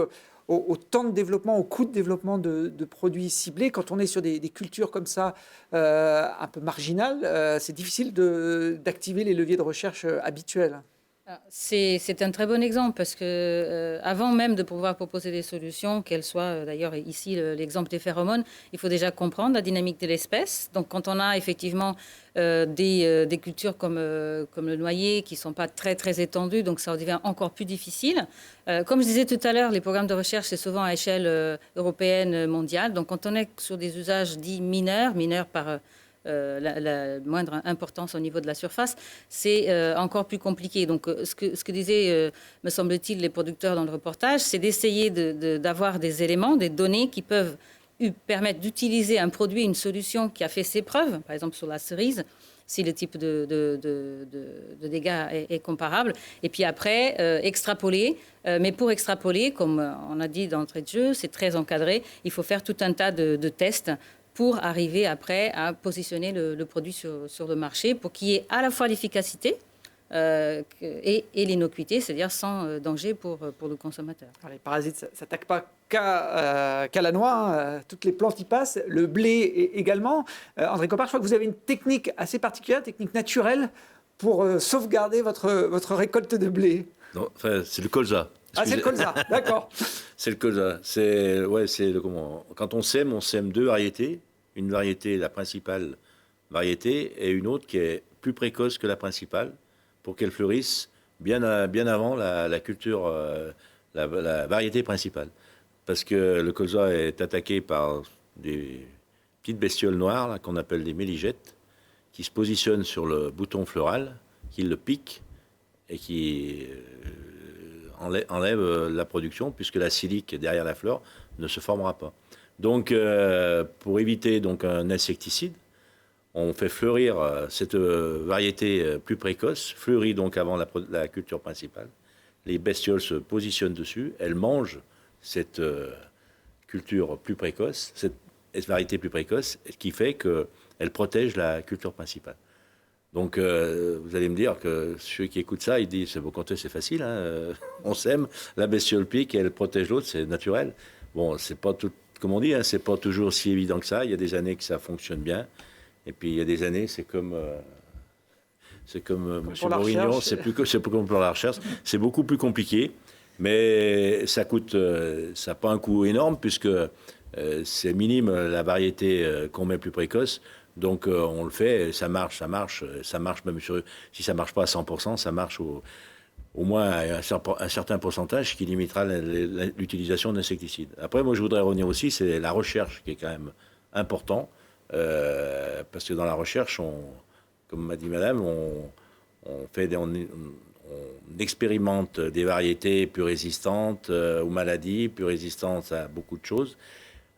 au temps de développement, au coût de développement de produits ciblés. Quand on est sur des cultures comme ça, un peu marginales, c'est difficile d'activer les leviers de recherche habituels. C'est un très bon exemple parce que avant même de pouvoir proposer des solutions, qu'elles soient d'ailleurs ici l'exemple des phéromones, il faut déjà comprendre la dynamique de l'espèce. Donc quand on a effectivement des cultures comme le noyer qui ne sont pas très très étendues, donc ça devient encore plus difficile. Comme je disais tout à l'heure, les programmes de recherche c'est souvent à échelle européenne, mondiale. Donc quand on est sur des usages dits mineurs par la moindre importance au niveau de la surface, c'est encore plus compliqué. Donc, ce que disaient, me semble-t-il, les producteurs dans le reportage, c'est d'essayer d'avoir des éléments, des données qui peuvent permettre d'utiliser un produit, une solution qui a fait ses preuves, par exemple sur la cerise, si le type de dégâts est comparable. Et puis après, extrapoler. Mais pour extrapoler, comme on a dit d'entrée de jeu, c'est très encadré. Il faut faire tout un tas de tests pour arriver après à positionner le produit sur le marché pour qu'il y ait à la fois l'efficacité et l'innocuité, c'est-à-dire sans danger pour le consommateur. Alors, les parasites ne s'attaquent pas qu'à la noix, hein. Toutes les plantes y passent, le blé également. André Copard, je crois que vous avez une technique assez particulière, technique naturelle, pour sauvegarder votre récolte de blé. Non, enfin, c'est le colza. Ah, c'est le colza, d'accord. C'est le colza. Quand on sème deux variétés. Une variété, la principale variété, et une autre qui est plus précoce que la principale, pour qu'elle fleurisse bien avant la culture, la variété principale. Parce que le colza est attaqué par des petites bestioles noires là, qu'on appelle des méligettes, qui se positionnent sur le bouton floral, qui le piquent et qui enlève la production, puisque la silique derrière la fleur ne se formera pas. Donc, pour éviter un insecticide, on fait fleurir cette variété plus précoce, fleurit donc avant la culture principale. Les bestioles se positionnent dessus, elles mangent cette culture plus précoce, cette variété plus précoce, ce qui fait qu'elle protège la culture principale. Donc, vous allez me dire que ceux qui écoutent ça, ils disent, c'est bon, quand c'est facile, hein, on sème, la bestiole pique et elle protège l'autre, c'est naturel. Bon, c'est pas tout. Comme on dit, hein, c'est pas toujours si évident que ça. Il y a des années que ça fonctionne bien, et puis il y a des années, c'est comme M. Bourguignon, c'est comme pour la recherche. C'est beaucoup plus compliqué, mais ça n'a pas un coût énorme puisque c'est minime la variété qu'on met plus précoce. Donc on le fait, ça marche même si ça marche pas à 100%, ça marche au moins un certain pourcentage qui limitera l'utilisation d'insecticides. Après, moi, je voudrais revenir aussi, c'est la recherche qui est quand même important, parce que dans la recherche, comme m'a dit madame, on expérimente des variétés plus résistantes aux maladies, plus résistantes à beaucoup de choses,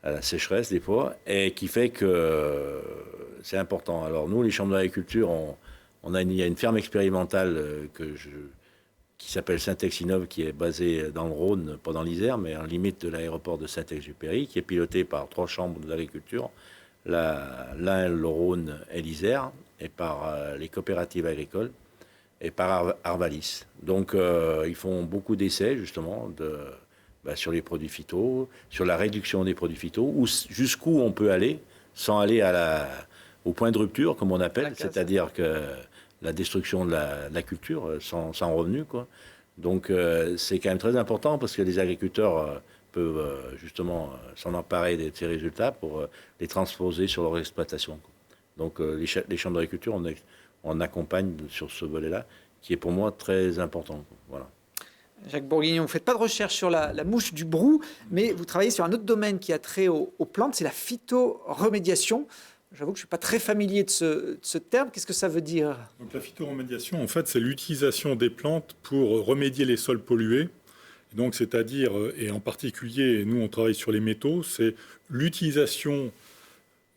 à la sécheresse des fois, et qui fait que c'est important. Alors nous, les chambres d'agriculture, il y a une ferme expérimentale qui s'appelle Syntex-Innov, qui est basée dans le Rhône, pas dans l'Isère, mais en limite de l'aéroport de Saint-Exupéry, qui est pilotée par 3 chambres d'agriculture, l'Ain, le Rhône et l'Isère, et par les coopératives agricoles, et par Arvalis. Donc ils font beaucoup d'essais, justement, sur les produits phyto, sur la réduction des produits phyto, jusqu'où on peut aller, sans aller au point de rupture, comme on appelle, c'est-à-dire que la destruction de la culture sans revenu, quoi. Donc c'est quand même très important parce que les agriculteurs peuvent justement s'en emparer de ces résultats pour les transposer sur leur exploitation, quoi. Donc les chambres d'agriculture, on accompagne sur ce volet-là, qui est pour moi très important, quoi. Voilà. Jacques Bourguignon, vous ne faites pas de recherche sur la mouche du brou, mais vous travaillez sur un autre domaine qui a trait aux plantes, c'est la phytoremédiation. J'avoue que je ne suis pas très familier de ce terme. Qu'est-ce que ça veut dire? Donc, la phytoremédiation, en fait, c'est l'utilisation des plantes pour remédier les sols pollués. Et donc, c'est-à-dire, et en particulier, nous, on travaille sur les métaux, c'est l'utilisation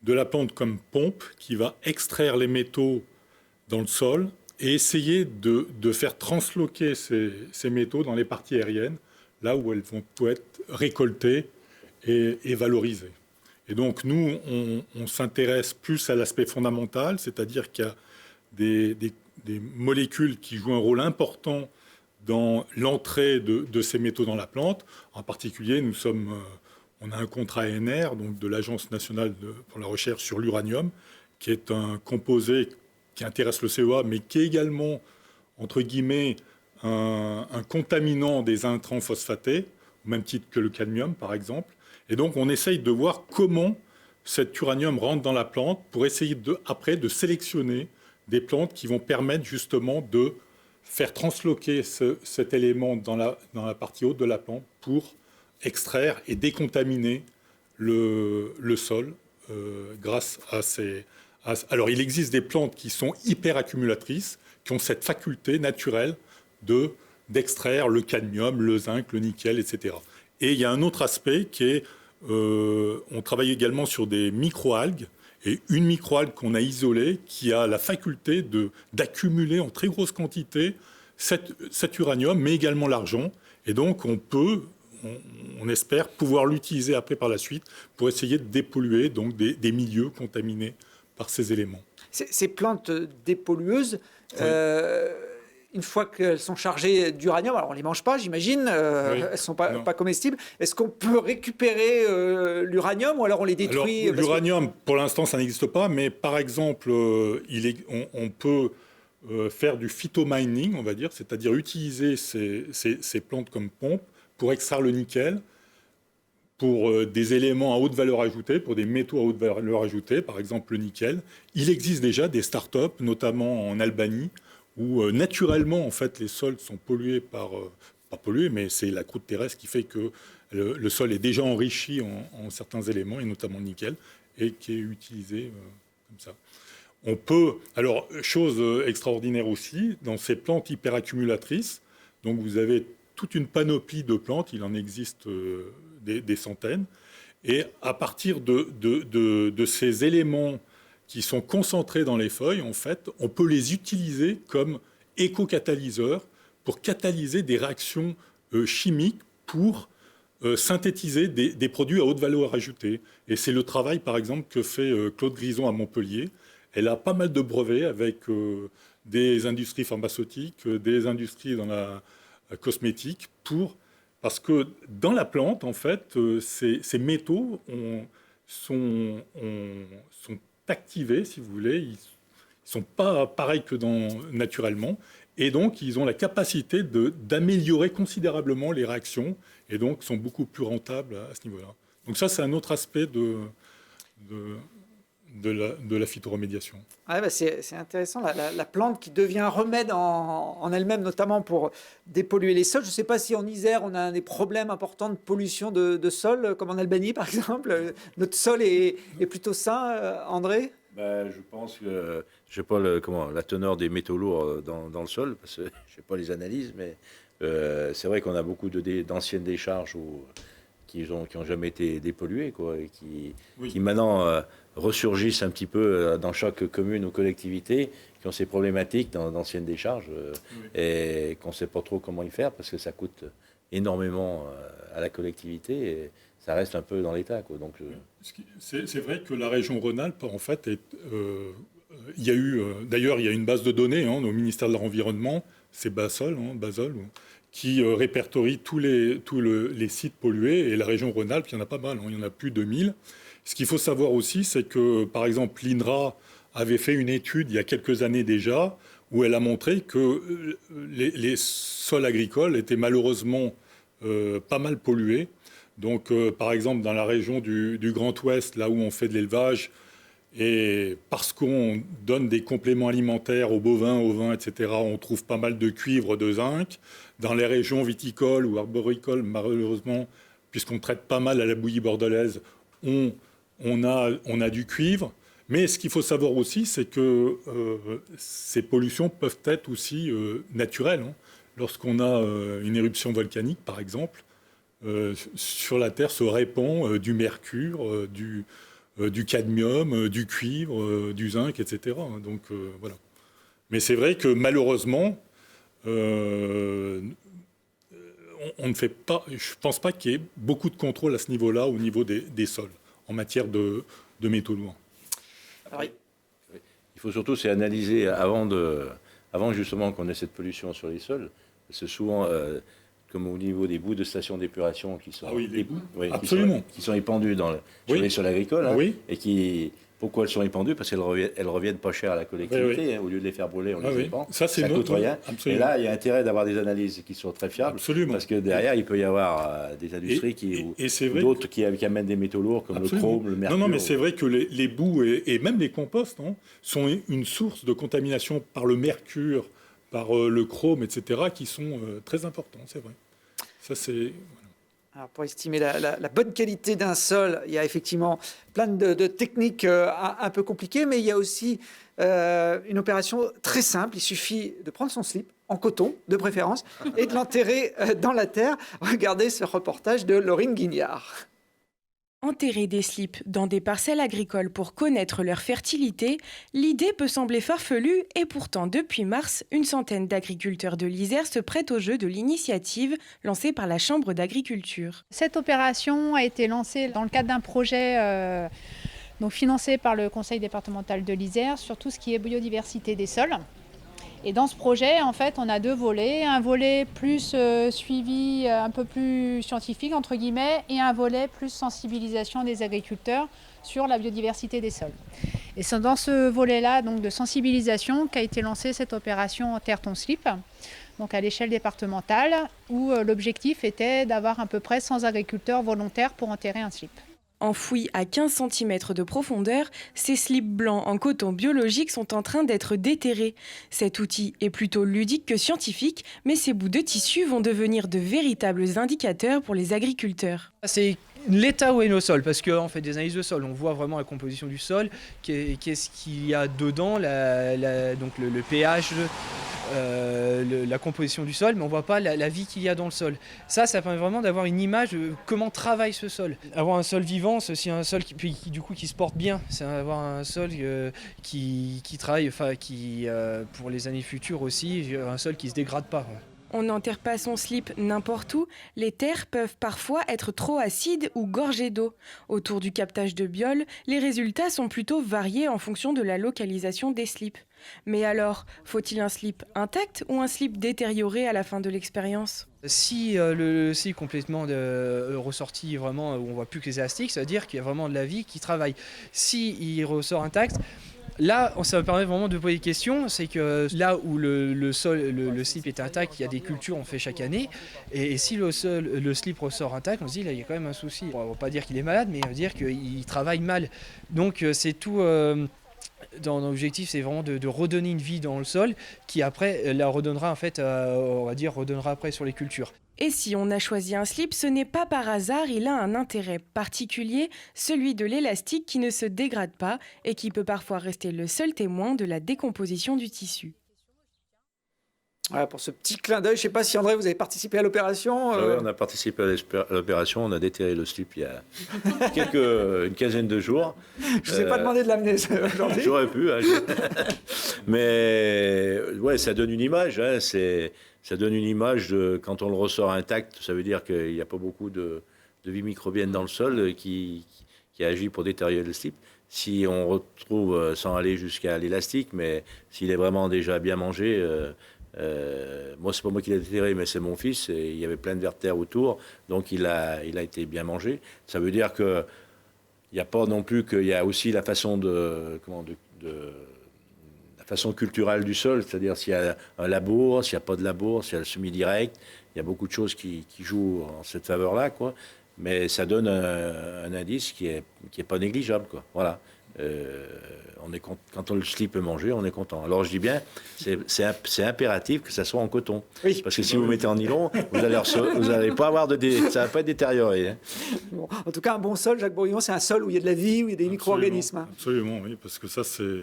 de la plante comme pompe qui va extraire les métaux dans le sol et essayer de faire transloquer ces métaux dans les parties aériennes, là où elles vont être récoltées et valorisées. Et donc, nous, on s'intéresse plus à l'aspect fondamental, c'est-à-dire qu'il y a des molécules qui jouent un rôle important dans l'entrée de ces métaux dans la plante. En particulier, on a un contrat ANR, donc de l'Agence nationale pour la recherche sur l'uranium, qui est un composé qui intéresse le CEA, mais qui est également, entre guillemets, un contaminant des intrants phosphatés, au même titre que le cadmium par exemple. Et donc on essaye de voir comment cet uranium rentre dans la plante pour essayer après de sélectionner des plantes qui vont permettre justement de faire transloquer cet élément dans la partie haute de la plante pour extraire et décontaminer le sol grâce à ces... Alors il existe des plantes qui sont hyper accumulatrices, qui ont cette faculté naturelle d'extraire le cadmium, le zinc, le nickel, etc. Et il y a un autre aspect qui est... on travaille également sur des microalgues, et une microalgue qu'on a isolée qui a la faculté d'accumuler en très grosse quantité cet uranium, mais également l'argent. Et donc on espère pouvoir l'utiliser après par la suite pour essayer de dépolluer donc des milieux contaminés par ces éléments. Ces plantes dépollueuses, Oui. Une fois qu'elles sont chargées d'uranium, alors on ne les mange pas, j'imagine, Oui. elles ne sont pas comestibles. Est-ce qu'on peut récupérer l'uranium ou alors on les détruit? Alors, l'uranium, pour l'instant, ça n'existe pas, mais par exemple, on peut faire du phytomining, on va dire, c'est-à-dire utiliser ces plantes comme pompe pour extraire le nickel, pour des éléments à haute valeur ajoutée, pour des métaux à haute valeur ajoutée, par exemple le nickel. Il existe déjà des start-up, notamment en Albanie, où naturellement, en fait, les sols sont pollués pas pollués, mais c'est la croûte terrestre qui fait que le sol est déjà enrichi en certains éléments, et notamment le nickel, et qui est utilisé comme ça. On peut, alors, chose extraordinaire aussi, dans ces plantes hyperaccumulatrices, donc vous avez toute une panoplie de plantes, il en existe des centaines, et à partir de ces éléments qui sont concentrés dans les feuilles, en fait, on peut les utiliser comme éco-catalyseurs pour catalyser des réactions chimiques pour synthétiser des produits à haute valeur ajoutée. Et c'est le travail, par exemple, que fait Claude Grison à Montpellier. Elle a pas mal de brevets avec des industries pharmaceutiques, des industries dans la cosmétique, parce que dans la plante, en fait, ces métaux sont activés, si vous voulez. Ils ne sont pas pareils que naturellement. Et donc, ils ont la capacité d'améliorer considérablement les réactions et donc sont beaucoup plus rentables à ce niveau-là. Donc ça, c'est un autre aspect de la phytoremédiation. Ouais, c'est intéressant, la plante qui devient un remède en elle-même, notamment pour dépolluer les sols. Je ne sais pas si en Isère, on a des problèmes importants de pollution de sol, comme en Albanie, par exemple. Notre sol est plutôt sain, André? Je pense que je sais pas la teneur des métaux lourds dans le sol, parce que je sais pas les analyses, mais c'est vrai qu'on a beaucoup d'anciennes décharges qui ont jamais été dépolluées, quoi, et qui maintenant ressurgissent un petit peu dans chaque commune ou collectivité, qui ont ces problématiques d'anciennes décharges et qu'on ne sait pas trop comment y faire parce que ça coûte énormément à la collectivité et ça reste un peu dans l'état, quoi. Donc c'est vrai que la région Rhône-Alpes, en fait, il y a eu d'ailleurs il y a une base de données au ministère de l'Environnement, c'est Basol, qui répertorie tous les sites pollués, et la région Rhône-Alpes, il y en a pas mal, il y en a plus de 1000. Ce qu'il faut savoir aussi, c'est que, par exemple, l'INRA avait fait une étude il y a quelques années déjà, où elle a montré que les sols agricoles étaient malheureusement pas mal pollués. Donc, par exemple, dans la région du Grand Ouest, là où on fait de l'élevage, et parce qu'on donne des compléments alimentaires aux bovins, aux vins, etc., on trouve pas mal de cuivre, de zinc. Dans les régions viticoles ou arboricoles, malheureusement, puisqu'on traite pas mal à la bouillie bordelaise, on a du cuivre. Mais ce qu'il faut savoir aussi, c'est que ces pollutions peuvent être aussi naturelles. Lorsqu'on a une éruption volcanique, par exemple, sur la Terre se répand du mercure, du cadmium, du cuivre, du zinc, etc. Donc voilà. Mais c'est vrai que malheureusement, on ne fait pas. Je ne pense pas qu'il y ait beaucoup de contrôle à ce niveau-là, au niveau des sols, en matière de métaux lourds. Oui. Il faut surtout analyser avant justement qu'on ait cette pollution sur les sols. C'est souvent comme au niveau des boues de stations d'épuration qui sont, absolument, qui sont épandus sur les sols agricoles, et qui Pourquoi elles sont épandues? Parce qu'elles reviennent pas cher à la collectivité. Oui. Au lieu de les faire brûler, on les épand. Ça coûte rien. Absolument. Et là, il y a intérêt d'avoir des analyses qui sont très fiables. Absolument. Parce que derrière, il peut y avoir des industries ou d'autres qui amènent des métaux lourds comme Absolument. le chrome, le mercure. Non, mais c'est vrai que les boues et même les composts sont une source de contamination par le mercure, par le chrome, etc., qui sont très importants, c'est vrai. Ça, c'est... Alors pour estimer la bonne qualité d'un sol, il y a effectivement plein de techniques un peu compliquées, mais il y a aussi une opération très simple. Il suffit de prendre son slip, en coton de préférence, et de l'enterrer dans la terre. Regardez ce reportage de Laurine Guignard. Enterrer des slips dans des parcelles agricoles pour connaître leur fertilité, l'idée peut sembler farfelue et pourtant depuis mars, une centaine d'agriculteurs de l'Isère se prêtent au jeu de l'initiative lancée par la Chambre d'agriculture. Cette opération a été lancée dans le cadre d'un projet financé par le Conseil départemental de l'Isère sur tout ce qui est biodiversité des sols. Et dans ce projet, en fait, on a deux volets. Un volet plus suivi, un peu plus scientifique, entre guillemets, et un volet plus sensibilisation des agriculteurs sur la biodiversité des sols. Et c'est dans ce volet-là, donc de sensibilisation, qu'a été lancée cette opération Enterre ton slip, donc à l'échelle départementale, où l'objectif était d'avoir à peu près 100 agriculteurs volontaires pour enterrer un slip. Enfouis à 15 cm de profondeur, ces slips blancs en coton biologique sont en train d'être déterrés. Cet outil est plutôt ludique que scientifique, mais ces bouts de tissu vont devenir de véritables indicateurs pour les agriculteurs. C'est l'état où est nos sols, parce qu'on fait des analyses de sol, on voit vraiment la composition du sol, qu'est-ce qu'il y a dedans, donc le pH, la composition du sol, mais on ne voit pas la vie qu'il y a dans le sol. Ça permet vraiment d'avoir une image de comment travaille ce sol. Avoir un sol vivant, c'est aussi un sol qui se porte bien. C'est avoir un sol qui travaille, pour les années futures aussi, un sol qui ne se dégrade pas. On n'enterre pas son slip n'importe où. Les terres peuvent parfois être trop acides ou gorgées d'eau. Autour du captage de biole, les résultats sont plutôt variés en fonction de la localisation des slips. Mais alors, faut-il un slip intact ou un slip détérioré à la fin de l'expérience ? Si le slip complètement ressorti, vraiment, où on ne voit plus que les élastiques, ça veut dire qu'il y a vraiment de la vie qui travaille. Si il ressort intact, là, ça me permet vraiment de poser des questions. C'est que là où le slip est intact, il y a des cultures qu'on fait chaque année. Et si le slip ressort intact, on se dit là, il y a quand même un souci. On ne va pas dire qu'il est malade, mais on va dire qu'il travaille mal. Donc c'est tout. Dans l'objectif, c'est vraiment de redonner une vie dans le sol, qui après la redonnera redonnera après sur les cultures. Et si on a choisi un slip, ce n'est pas par hasard, il a un intérêt particulier, celui de l'élastique qui ne se dégrade pas et qui peut parfois rester le seul témoin de la décomposition du tissu. Voilà pour ce petit clin d'œil. Je ne sais pas si André, vous avez participé à l'opération. Oui, on a participé à l'opération. On a déterré le slip il y a une quinzaine de jours. Je ne vous ai pas demandé de l'amener aujourd'hui. J'aurais pu. Mais ouais, ça donne une image. Ça donne une image de quand on le ressort intact. Ça veut dire qu'il n'y a pas beaucoup de vie microbienne dans le sol qui agit pour détériorer le slip. Si on retrouve, sans aller jusqu'à l'élastique, mais s'il est vraiment déjà bien mangé... moi, c'est pas moi qui l'ai déterré, mais c'est mon fils. Et il y avait plein de vers de terre autour, donc il a été bien mangé. Ça veut dire que il n'y a pas non plus qu'il y a aussi la façon la façon culturelle du sol, c'est-à-dire s'il y a un labour, s'il n'y a pas de labour, s'il y a le semi-direct, il y a beaucoup de choses qui jouent en cette faveur-là, quoi. Mais ça donne un indice qui est pas négligeable, quoi. Voilà. On est quand on le slip est mangé, on est content. Alors je dis bien, c'est impératif que ça soit en coton. Oui. Parce que si vous mettez en nylon, vous n'allez pas avoir ça va pas être détérioré. Hein. Bon, en tout cas, un bon sol, Jacques Bourillon, c'est un sol où il y a de la vie, où il y a des micro-organismes. Hein. Absolument, oui, parce que ça c'est...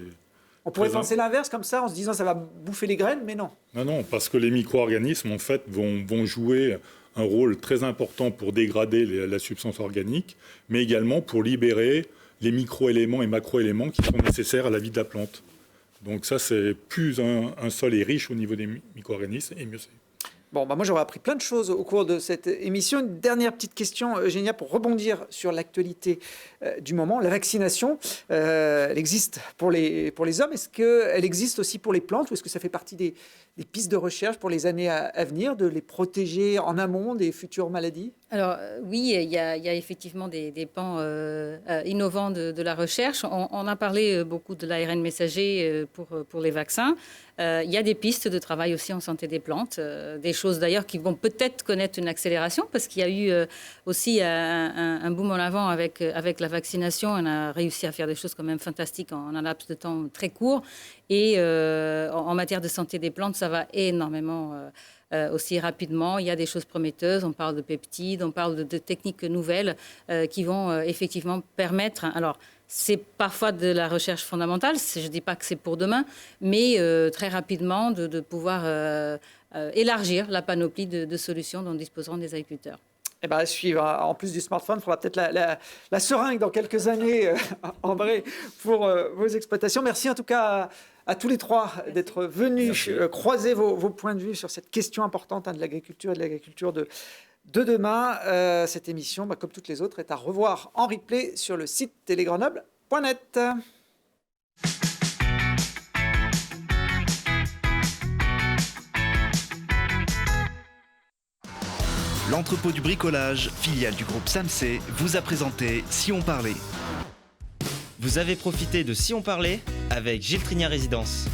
On pourrait penser l'inverse comme ça, en se disant ça va bouffer les graines, mais non. Non, parce que les micro-organismes, en fait, vont jouer un rôle très important pour dégrader la substance organique, mais également pour libérer les micro-éléments et macro-éléments qui sont nécessaires à la vie de la plante. Donc ça, c'est plus un sol est riche au niveau des micro-organismes, et mieux c'est. Bon, moi j'aurais appris plein de choses au cours de cette émission. Une dernière petite question, Eugénia, pour rebondir sur l'actualité du moment. La vaccination, elle existe pour les hommes. Est-ce qu'elle existe aussi pour les plantes ou est-ce que ça fait partie des pistes de recherche pour les années à venir, de les protéger en amont des futures maladies? Alors oui, il y a effectivement des pans innovants de la recherche. On a parlé beaucoup de l'ARN messager pour les vaccins. Il y a des pistes de travail aussi en santé des plantes, des choses d'ailleurs qui vont peut-être connaître une accélération parce qu'il y a eu aussi un boom en avant avec la vaccination. On a réussi à faire des choses quand même fantastiques en un laps de temps très court. Et en matière de santé des plantes, ça va énormément aussi rapidement. Il y a des choses prometteuses. On parle de peptides, on parle de techniques nouvelles qui vont effectivement permettre... Alors, c'est parfois de la recherche fondamentale, je ne dis pas que c'est pour demain, mais très rapidement de pouvoir élargir la panoplie de solutions dont disposeront des agriculteurs. Eh ben, à suivre. En plus du smartphone, il faudra peut-être la seringue dans quelques années, en vrai, pour vos exploitations. Merci en tout cas à tous les trois d'être venus croiser vos points de vue sur cette question importante de l'agriculture et de l'agriculture de demain. Cette émission, comme toutes les autres, est à revoir en replay sur le site télégrenoble.net. L'entrepôt du bricolage, filiale du groupe Samsé, vous a présenté Si on parlait. Vous avez profité de Si on parlait avec Gilles Trigna Résidence.